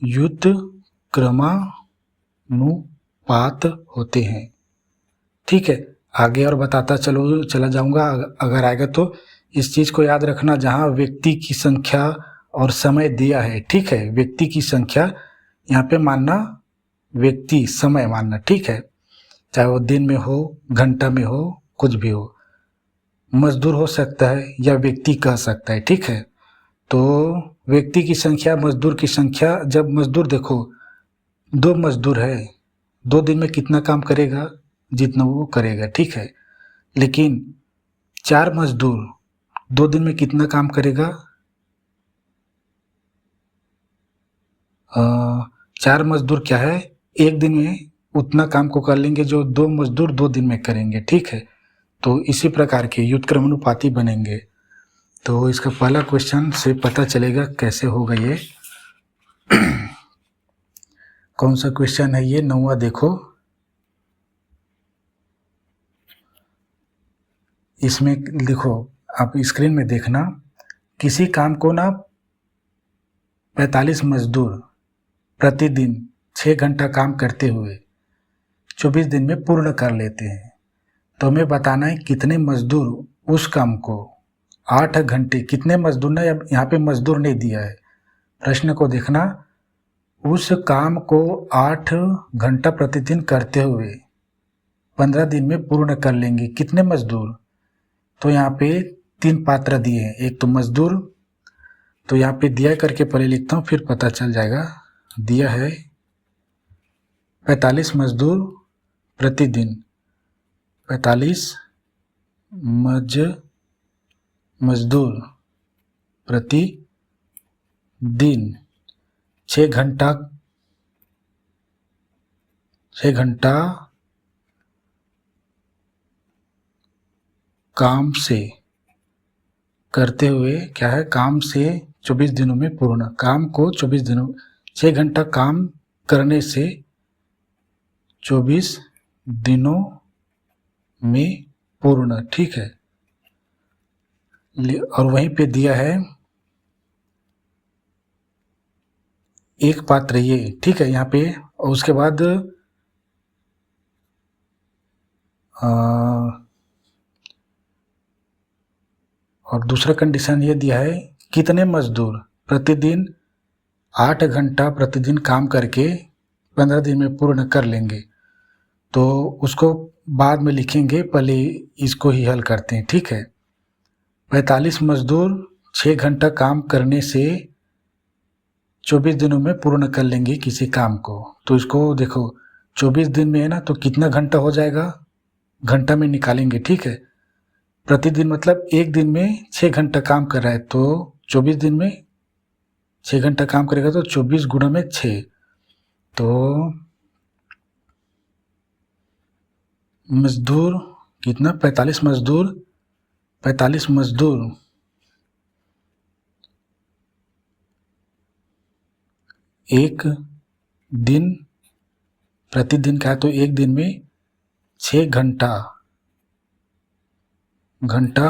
व्युत्क्रमानुपात होते हैं, ठीक है। आगे और बताता चला जाऊंगा, अगर आएगा तो इस चीज़ को याद रखना, जहाँ व्यक्ति की संख्या और समय दिया है, ठीक है, व्यक्ति की संख्या यहाँ पे मानना, व्यक्ति समय मानना, ठीक है, चाहे वो दिन में हो, घंटा में हो, कुछ भी हो, मजदूर हो सकता है या व्यक्ति कह सकता है, ठीक है। तो व्यक्ति की संख्या, मजदूर की संख्या, जब मजदूर देखो 2 मजदूर है, 2 दिन में कितना काम करेगा, जितना वो करेगा, ठीक है। लेकिन 4 मजदूर 2 दिन में कितना काम करेगा, 4 मजदूर क्या है, 1 दिन में उतना काम को कर लेंगे जो 2 मजदूर 2 दिन में करेंगे, ठीक है। तो इसी प्रकार के व्युत्क्रमानुपाती बनेंगे। तो इसका पहला क्वेश्चन से पता चलेगा कैसे होगा ये। कौन सा क्वेश्चन है ये, 9वां देखो, इसमें देखो आप स्क्रीन में देखना, किसी काम को ना 45 मजदूर प्रतिदिन 6 घंटा काम करते हुए 24 दिन में पूर्ण कर लेते हैं। तो हमें बताना है कितने मजदूर उस काम को 8 घंटे, कितने मजदूर ने, यहाँ पे मजदूर नहीं दिया है, प्रश्न को देखना, उस काम को 8 घंटा प्रतिदिन करते हुए 15 दिन में पूर्ण कर लेंगे कितने मजदूर। तो यहाँ पे 3 पात्र दिए हैं, एक तो मजदूर, तो यहाँ पे दिया करके पहले लिखता हूँ फिर पता चल जाएगा। दिया है 45 मजदूर प्रतिदिन, 45 मजदूर प्रतिदिन 6 घंटा काम से करते हुए क्या है, काम से 24 दिनों में पूर्ण, काम को 24 दिनों, 6 घंटा काम करने से 24 दिनों में पूर्ण, ठीक है। और वहीं पे दिया है एक पात्र ये, ठीक है यहाँ पे। और उसके बाद और दूसरा कंडीशन ये दिया है कितने मजदूर प्रतिदिन 8 घंटा प्रतिदिन काम करके 15 दिन में पूर्ण कर लेंगे। तो उसको बाद में लिखेंगे, पहले इसको ही हल करते हैं, ठीक है। 45 मजदूर 6 घंटा काम करने से 24 दिनों में पूर्ण कर लेंगे किसी काम को। तो इसको देखो 24 दिन में है ना, तो कितना घंटा हो जाएगा, घंटा में निकालेंगे, ठीक है। प्रतिदिन मतलब एक दिन में 6 घंटा काम कर रहा है, तो 24 दिन में 6 घंटा काम करेगा तो 24 गुणा में 6, तो मजदूर कितना, 45 मजदूर एक दिन, प्रतिदिन का है तो एक दिन में 6 घंटा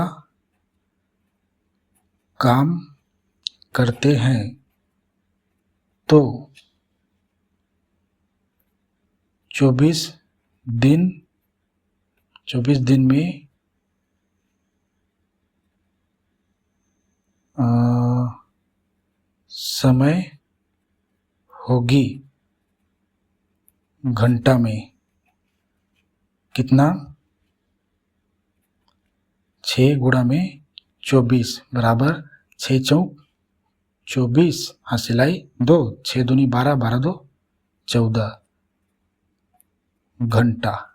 काम करते हैं, तो 24 दिन में समय होगी घंटा में कितना, 6 गुणा में 24 बराबर 6 चौक 24, हाँ सिलाई 2, 6 दूनी 12, 12 2 14 घंटा,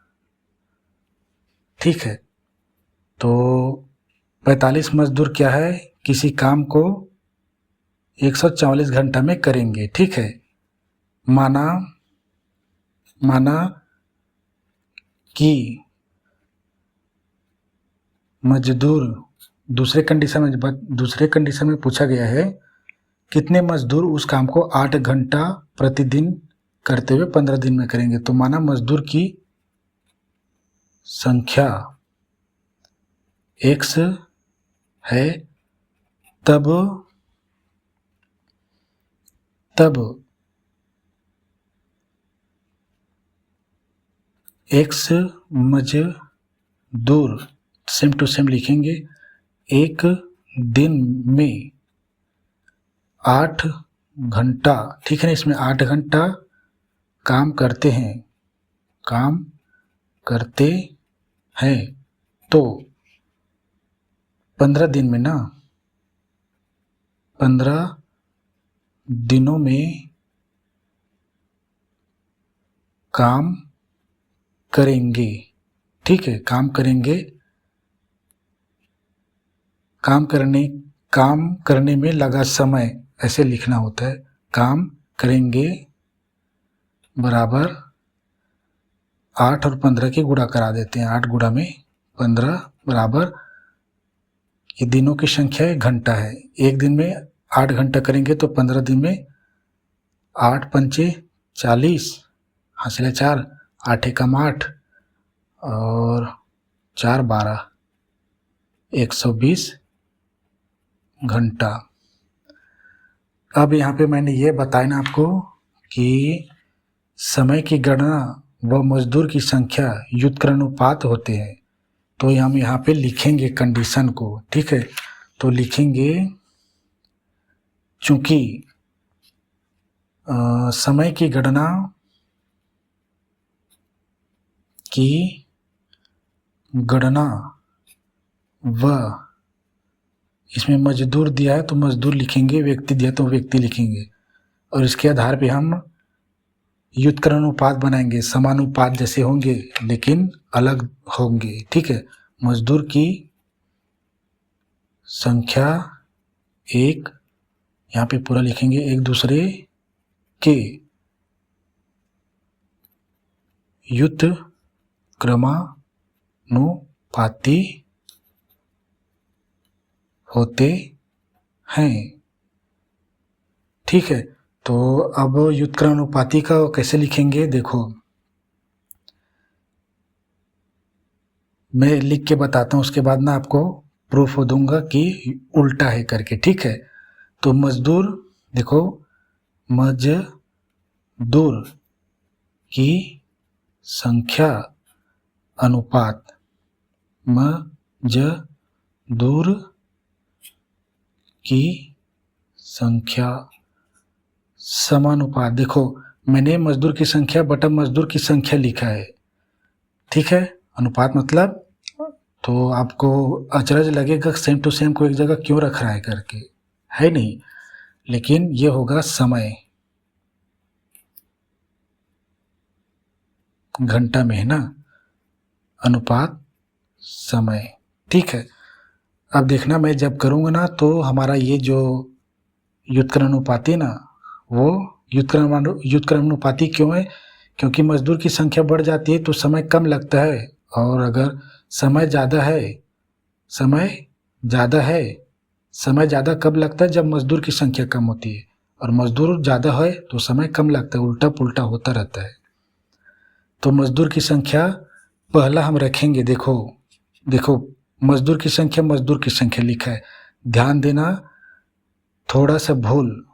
ठीक है। तो 45 मजदूर क्या है, किसी काम को 144 घंटा में करेंगे, ठीक है। माना कि मजदूर, दूसरे कंडीशन में पूछा गया है कितने मजदूर उस काम को 8 घंटा प्रतिदिन करते हुए 15 दिन में करेंगे। तो माना मजदूर की संख्या x है, तब x मजदूर सेम टू सेम लिखेंगे, एक दिन में 8 घंटा, ठीक है ना, इसमें 8 घंटा काम करते हैं, तो 15 दिन में ना, 15 दिनों में काम करेंगे, ठीक है। काम करने में लगा समय, ऐसे लिखना होता है, काम करेंगे बराबर 8 और 15 की गुणा करा देते हैं, 8 गुणा में 15 बराबर, ये दिनों की संख्या है, घंटा है। एक दिन में 8 घंटा करेंगे तो 15 दिन में 8 पंचे 40, हासिल 4, 8 एकम 8 और 4 12, 120 घंटा। अब यहाँ पे मैंने ये बताया ना आपको कि समय की गणना व मजदूर की संख्या व्युत्क्रमानुपात होते हैं, तो हम यहाँ पे लिखेंगे कंडीशन को, ठीक है। तो लिखेंगे चूंकि समय की गणना व इसमें मजदूर दिया है तो मजदूर लिखेंगे, व्यक्ति दिया तो व्यक्ति लिखेंगे, और इसके आधार पे हम व्युत्क्रम अनुपात बनाएंगे। समानुपात जैसे होंगे लेकिन अलग होंगे, ठीक है। मजदूर की संख्या एक, यहाँ पे पूरा लिखेंगे, एक दूसरे के व्युत्क्रमानुपाती होते हैं, ठीक है। तो अब व्युत्क्रमानुपाती का कैसे लिखेंगे, देखो मैं लिख के बताता हूँ, उसके बाद ना आपको प्रूफ दूंगा कि उल्टा है करके, ठीक है। तो मजदूर, देखो मजदूर की संख्या अनुपात मजदूर की संख्या समानुपात, देखो मैंने मजदूर की संख्या बटा मजदूर की संख्या लिखा है, ठीक है। अनुपात मतलब, तो आपको अचरज लगेगा सेम टू सेम को एक जगह क्यों रख रहा है करके, है नहीं, लेकिन ये होगा समय, घंटा में है ना, अनुपात समय, ठीक है। अब देखना मैं जब करूँगा ना तो हमारा ये जो व्युत्क्रमानुपाती ना, वो व्युत्क्रमानुपाती क्यों है, क्योंकि मजदूर की संख्या बढ़ जाती है तो समय कम लगता है, और अगर समय ज़्यादा कब लगता है, जब मजदूर की संख्या कम होती है, और मजदूर ज़्यादा है तो समय कम लगता है, उल्टा पुल्टा होता रहता है। तो मजदूर की संख्या पहला हम रखेंगे, देखो मजदूर की संख्या लिखा है, ध्यान देना, थोड़ा सा भूल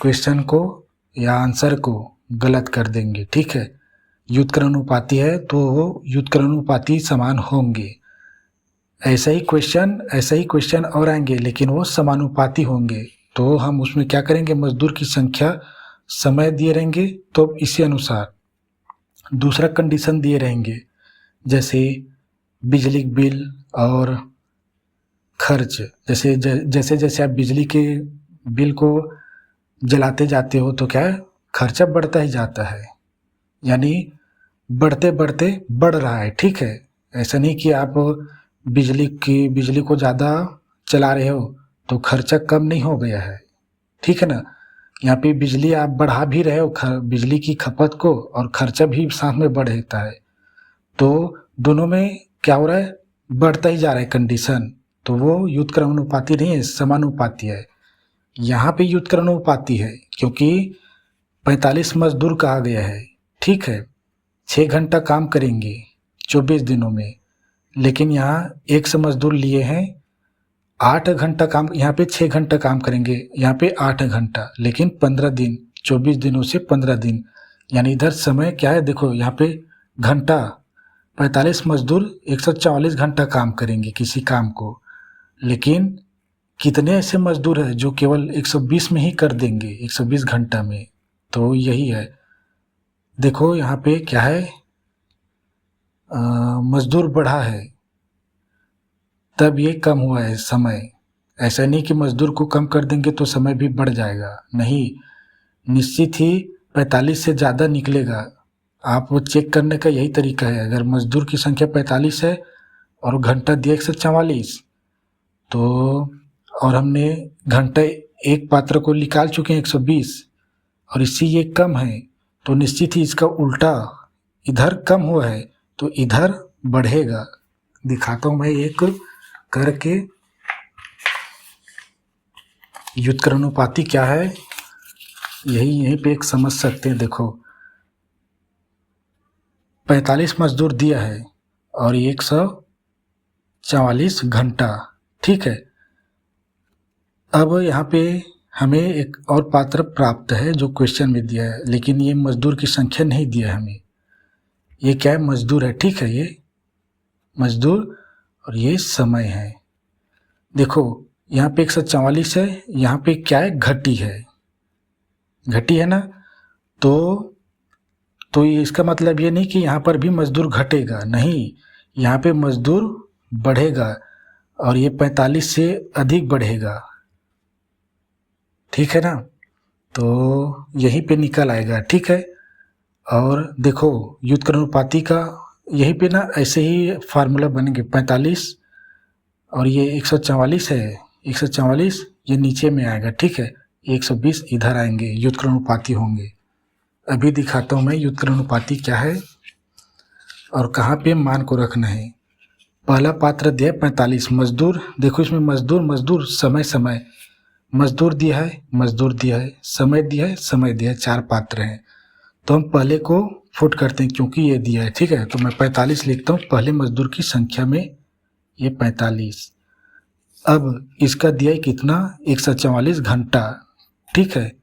क्वेश्चन को या आंसर को गलत कर देंगे, ठीक है। व्युत्क्रमानुपाती है तो वो व्युत्क्रमानुपाती समान होंगे, ऐसा ही क्वेश्चन और आएंगे लेकिन वो समानुपाती होंगे। तो हम उसमें क्या करेंगे, मजदूर की संख्या समय दिए रहेंगे तो इसी अनुसार दूसरा कंडीशन दिए रहेंगे, जैसे बिजली बिल और खर्च, जैसे आप बिजली के बिल को जलाते जाते हो तो क्या है, खर्चा बढ़ता ही जाता है, यानी बढ़ते बढ़ते बढ़ रहा है, ठीक है। ऐसा नहीं कि आप बिजली को ज़्यादा चला रहे हो तो खर्चा कम नहीं हो गया है, ठीक है ना। यहाँ पे बिजली आप बढ़ा भी रहे हो, बिजली की खपत को, और खर्चा भी साथ में बढ़ता है, तो दोनों में क्या हो रहा है, बढ़ता ही जा रहा है कंडीशन, तो वो व्युत्क्रमानुपाती नहीं है, समानुपाती है। यहाँ पे व्युत्क्रमानुपाती है क्योंकि 45 मजदूर कहा गया है, ठीक है। 6 घंटा काम करेंगे 24 दिनों में, लेकिन यहाँ 100 मजदूर लिए हैं, 8 घंटा काम, यहाँ पे 6 घंटा काम करेंगे, यहाँ पे 8 घंटा, लेकिन 15 दिन, 24 दिनों से 15 दिन, यानी इधर समय क्या है, देखो यहाँ पे घंटा, 45 मजदूर 144 घंटा काम करेंगे किसी काम को, लेकिन कितने ऐसे मजदूर हैं जो केवल 120 में ही कर देंगे, 120 घंटा में, तो यही है। देखो यहाँ पे क्या है, मजदूर बढ़ा है तब ये कम हुआ है समय, ऐसा नहीं कि मजदूर को कम कर देंगे तो समय भी बढ़ जाएगा, नहीं, निश्चित ही 45 से ज़्यादा निकलेगा। आप वो चेक करने का यही तरीका है, अगर मजदूर की संख्या 45 है और घंटा दिया 144, तो और हमने घंटा एक पात्र को निकाल चुके हैं 120, और इससे ये कम है, तो निश्चित ही इसका उल्टा, इधर कम हुआ है तो इधर बढ़ेगा। दिखाता हूँ मैं एक करके, व्युत्क्रमानुपाती क्या है यहीं पे एक समझ सकते हैं। देखो 45 मजदूर दिया है और 144 घंटा, ठीक है। अब यहाँ पे हमें एक और पात्र प्राप्त है जो क्वेश्चन में दिया है, लेकिन ये मजदूर की संख्या नहीं दिया है हमें, ये क्या है, मजदूर है, ठीक है, ये मजदूर और ये समय है। देखो यहाँ पे 144 है, यहाँ पे क्या है, घटी है, घटी है ना। तो ये इसका मतलब ये नहीं कि यहाँ पर भी मजदूर घटेगा, नहीं, यहाँ पे मजदूर बढ़ेगा और ये 45 से अधिक बढ़ेगा, ठीक है ना। तो यहीं पे निकल आएगा, ठीक है। और देखो व्युत्क्रमानुपाती का यहीं पे ना ऐसे ही फार्मूला बनेंगे, 45 और ये 144 है, 144 ये नीचे में आएगा, ठीक है। 120 इधर आएंगे, व्युत्क्रमानुपाती होंगे। अभी दिखाता हूँ मैं व्युत्क्रमानुपाती क्या है और कहाँ पे मान को रखना है। पहला पात्र दिया 45 मजदूर, देखो इसमें मजदूर समय मजदूर दिया है, समय दिया है, 4 पात्र हैं। तो हम पहले को फुट करते हैं क्योंकि ये दिया है, ठीक है। तो मैं 45 लिखता हूँ, पहले मजदूर की संख्या में ये 45। अब इसका दिया है कितना, 144 घंटा, ठीक है।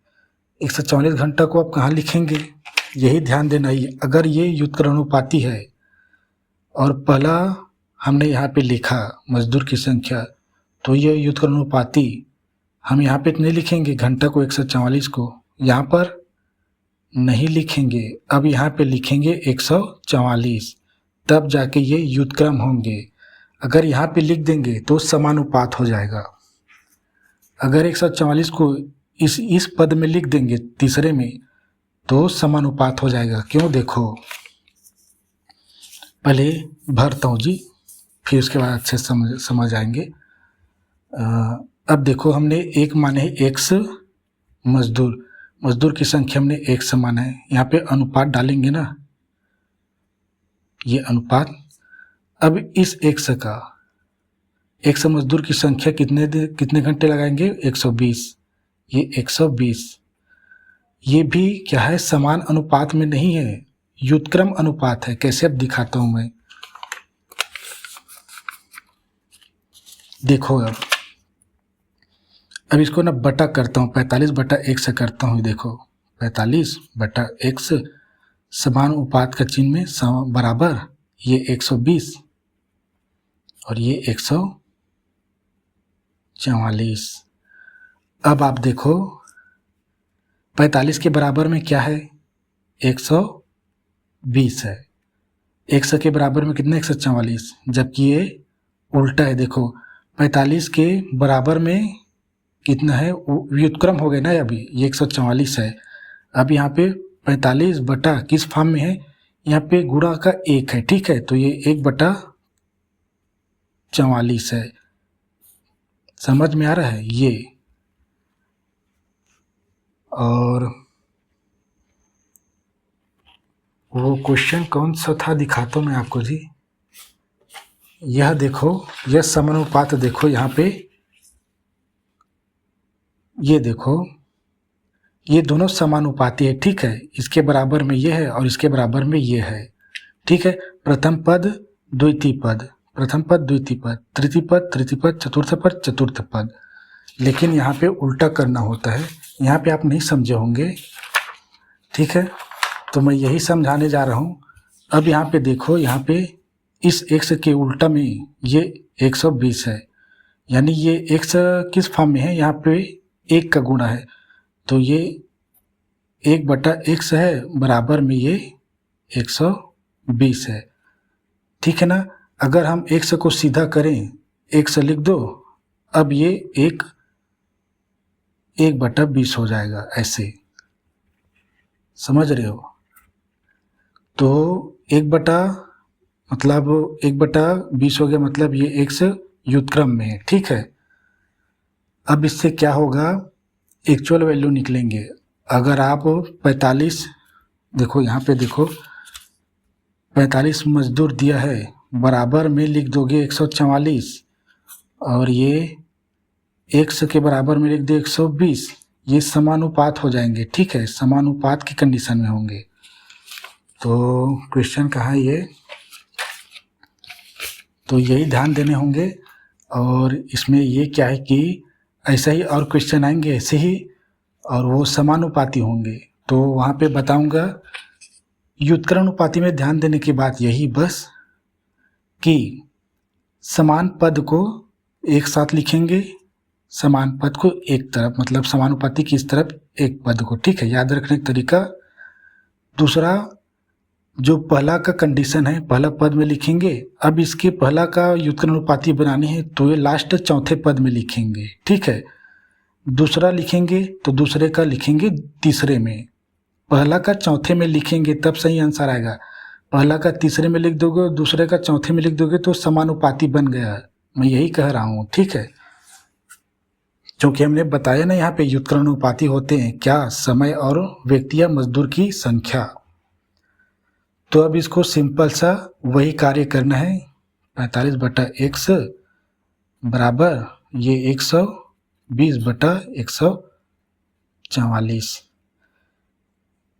144 घंटा को आप कहाँ लिखेंगे, यही ध्यान देना ही। अगर ये व्युत्क्रमानुपाती है और पहला हमने यहाँ पे लिखा मजदूर की संख्या, तो ये व्युत्क्रमानुपाती हम यहाँ पे नहीं लिखेंगे घंटा को, 144 को यहाँ पर नहीं लिखेंगे। अब यहाँ पे लिखेंगे 144, तब जाके ये व्युत्क्रम होंगे। अगर यहाँ पे लिख देंगे तो समानुपात हो जाएगा। अगर 144 को इस पद में लिख देंगे तीसरे में तो समानुपात हो जाएगा। क्यों, देखो पहले भरता हूँ जी, फिर उसके बाद अच्छे समझ आएंगे। अब देखो हमने एक माने है एक्स मजदूर की संख्या हमने एक्स माना है, यहाँ पे अनुपात डालेंगे ना, ये अनुपात। अब इस एक्स मजदूर की संख्या कितने घंटे लगाएंगे, 120, ये 120। ये भी क्या है, समान अनुपात में नहीं है, व्युत्क्रम अनुपात है। कैसे अब दिखाता हूं मैं, देखो अब इसको ना बटा करता हूँ, 45 बटा 1 से करता हूँ। देखो 45 बटा 1 समान अनुपात का चिन्ह में बराबर, ये 120 और ये 144। अब आप देखो 45 के बराबर में क्या है, 120 है, 100 के बराबर में कितना, 144, जबकि ये उल्टा है। देखो 45 के बराबर में कितना है, व्युत्क्रम हो गया ना, अभी ये 144 है। अब यहाँ पे 45 बटा किस फॉर्म में है, यहाँ पे गुणा का 1 है, ठीक है। तो ये 1 बटा 44 है, समझ में आ रहा है ये। और वो क्वेश्चन कौन सा था दिखाता हूँ मैं आपको जी। यह देखो, यह समानुपात देखो, यहाँ पे ये देखो, ये दोनों समानुपाती है, ठीक है। इसके बराबर में ये है और इसके बराबर में ये है, ठीक है। प्रथम पद द्वितीय पद, प्रथम पद द्वितीय पद, तृतीय पद तृतीय पद, चतुर्थ पद चतुर्थ पद। लेकिन यहाँ पे उल्टा करना होता है, यहाँ पे आप नहीं समझे होंगे, ठीक है। तो मैं यही समझाने जा रहा हूँ। अब यहाँ पे देखो, यहाँ पे इस x के उल्टा में ये 120 है, यानी ये x किस फॉर्म में है, यहाँ पे 1 का गुणा है, तो ये 1 बटा x है, बराबर में ये 120 है, ठीक है ना। अगर हम x को सीधा करें, x लिख दो, अब ये 1 बटा 20 हो जाएगा, ऐसे समझ रहे हो। तो 1 बटा 20 हो गया, मतलब ये x व्युत्क्रम में है, ठीक है। अब इससे क्या होगा, एक्चुअल वैल्यू निकलेंगे। अगर आप 45, देखो यहाँ पे देखो 45 मजदूर दिया है, बराबर में लिख दोगे 144 और ये x के बराबर में लिख दो 120, ये समानुपात हो जाएंगे, ठीक है, समानुपात की कंडीशन में होंगे। तो क्वेश्चन कहाँ है ये, तो यही ध्यान देने होंगे। और इसमें ये क्या है कि ऐसा ही और क्वेश्चन आएंगे ऐसे ही, और वो समानुपाती होंगे, तो वहाँ पे बताऊंगा। व्युत्क्रमानुपाती में ध्यान देने की बात यही बस कि समान पद को एक साथ लिखेंगे समान पद को एक तरफ, मतलब समानुपाती की इस तरफ एक पद को, ठीक है, याद रखने का तरीका। दूसरा, जो पहला का कंडीशन है, पहला पद में लिखेंगे, अब इसके पहला का व्युत्क्रमानुपाती बनानी है तो ये लास्ट चौथे पद में लिखेंगे, ठीक है। दूसरा लिखेंगे तो दूसरे का लिखेंगे तीसरे में, पहला का चौथे में लिखेंगे तब सही आंसर आएगा। पहला का तीसरे में लिख दोगे, दूसरे का चौथे में लिख दोगे तो समानुपाती बन गया। मैं यही कह रहा हूँ, ठीक है, क्योंकि हमने बताया ना यहाँ पे व्युत्क्रमानुपाती होते हैं क्या, समय और व्यक्ति या मजदूर की संख्या। तो अब इसको सिंपल सा वही कार्य करना है, 45/x बराबर ये 120/144।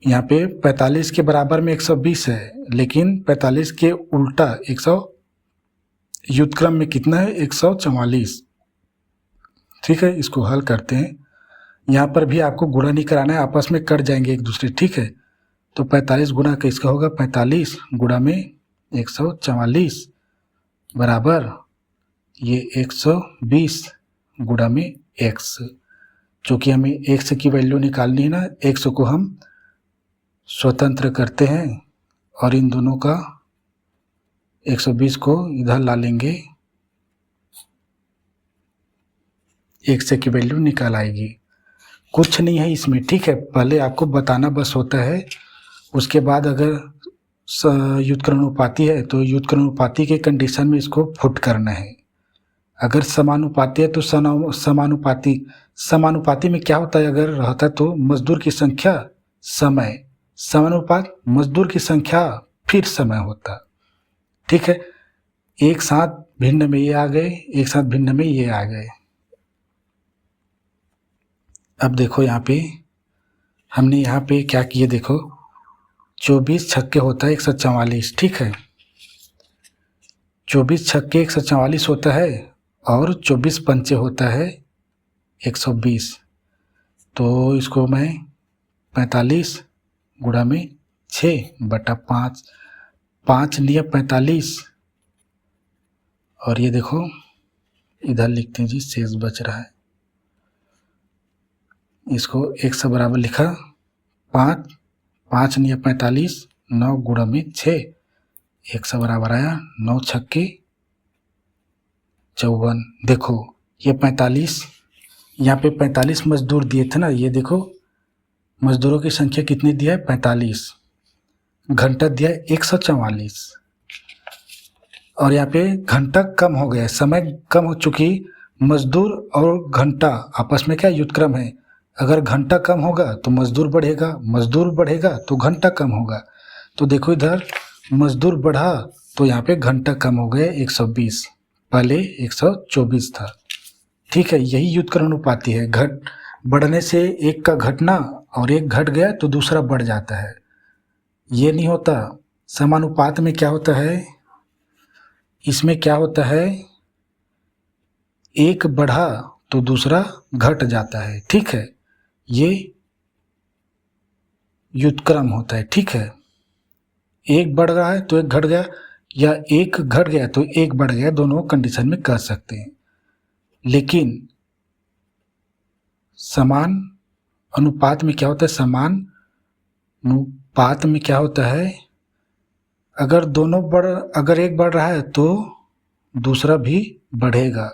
यहाँ पे 45 के बराबर में 120 है, लेकिन 45 के उल्टा 100 व्युत्क्रम में कितना है, 144, ठीक है। इसको हल करते हैं। यहाँ पर भी आपको गुणा नहीं कराना है, आपस में कट जाएंगे एक दूसरे, ठीक है। तो 45 गुणा किसका होगा, 45 गुणा में 144 बराबर ये 120 गुणा में x। चूँकि हमें x की वैल्यू निकालनी है ना, x को हम स्वतंत्र करते हैं और इन दोनों का 120 को इधर ला लेंगे, x की वैल्यू निकाल आएगी। कुछ नहीं है इसमें, ठीक है, पहले आपको बताना बस होता है। उसके बाद अगर व्युत्क्रमानुपाती है तो व्युत्क्रमानुपाती के कंडीशन में इसको फुट करना है। अगर समानुपाती है तो समानुपाती में क्या होता है, अगर रहता है तो मजदूर की संख्या समय, समानुपात मजदूर की संख्या फिर समय होता, ठीक है। एक साथ भिन्न में ये आ गए, एक साथ भिन्न में ये आ गए। अब देखो यहाँ पे हमने यहाँ पे क्या किए, देखो 24 छक्के होता है 144, ठीक है। 24 छक्के 144 होता है और 24 पंचे होता है 120। तो इसको मैं 45 गुणा में 6/5, 5 लिया 45 और ये देखो इधर लिखते हैं जी, शेष बच रहा है, इसको 1 बराबर लिखा 5 लिया 45, 9 गुणा में 6, 1 बराबर आया 9 छक्के 54। देखो ये 45, यहाँ पे 45 मजदूर दिए थे ना, ये देखो मजदूरों की संख्या कितनी दिया है, 45, घंटा दिया है 144 और यहाँ पे घंटा कम हो गया, समय कम हो चुकी। मजदूर और घंटा आपस में क्या व्युत्क्रम है, अगर घंटा कम होगा तो मजदूर बढ़ेगा, मजदूर बढ़ेगा तो घंटा कम होगा। तो देखो इधर मजदूर बढ़ा तो यहाँ पे घंटा कम हो गए 120, पहले 124 था, ठीक है। यही व्युत्क्रमानुपाती है, घट बढ़ने से एक का घटना और एक घट गया तो दूसरा बढ़ जाता है, ये नहीं होता। समानुपात में क्या होता है, इसमें क्या होता है, एक बढ़ा तो दूसरा घट जाता है, ठीक है। ये व्युत्क्रम होता है, ठीक है। एक बढ़ रहा है तो एक घट गया, या एक घट गया तो एक बढ़ गया, दोनों कंडीशन में कर सकते हैं। लेकिन समान अनुपात में क्या होता है, समान अनुपात में क्या होता है, अगर अगर एक बढ़ रहा है तो दूसरा भी बढ़ेगा,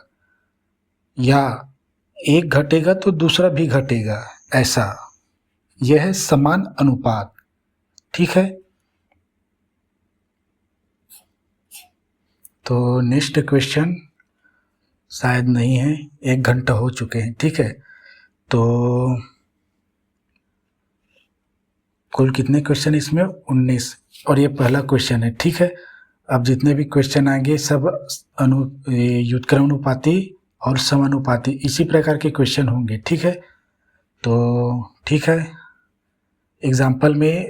या एक घटेगा तो दूसरा भी घटेगा, ऐसा यह है समान अनुपात, ठीक है। तो नेक्स्ट क्वेश्चन शायद नहीं है, 1 घंटा हो चुके हैं, ठीक है। तो कुल कितने क्वेश्चन इसमें, 19, और ये पहला क्वेश्चन है, ठीक है। अब जितने भी क्वेश्चन आएंगे सब व्युत्क्रमानुपाती और समानुपाती इसी प्रकार के क्वेश्चन होंगे, ठीक है। तो ठीक है, एग्जाम्पल में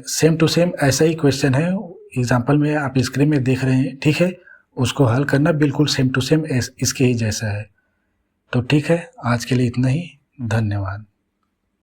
सेम टू सेम ऐसा ही क्वेश्चन है, एग्जाम्पल में आप स्क्रीन में देख रहे हैं, ठीक है। उसको हल करना बिल्कुल सेम टू सेम इसके ही जैसा है। तो ठीक है, आज के लिए इतना ही, धन्यवाद।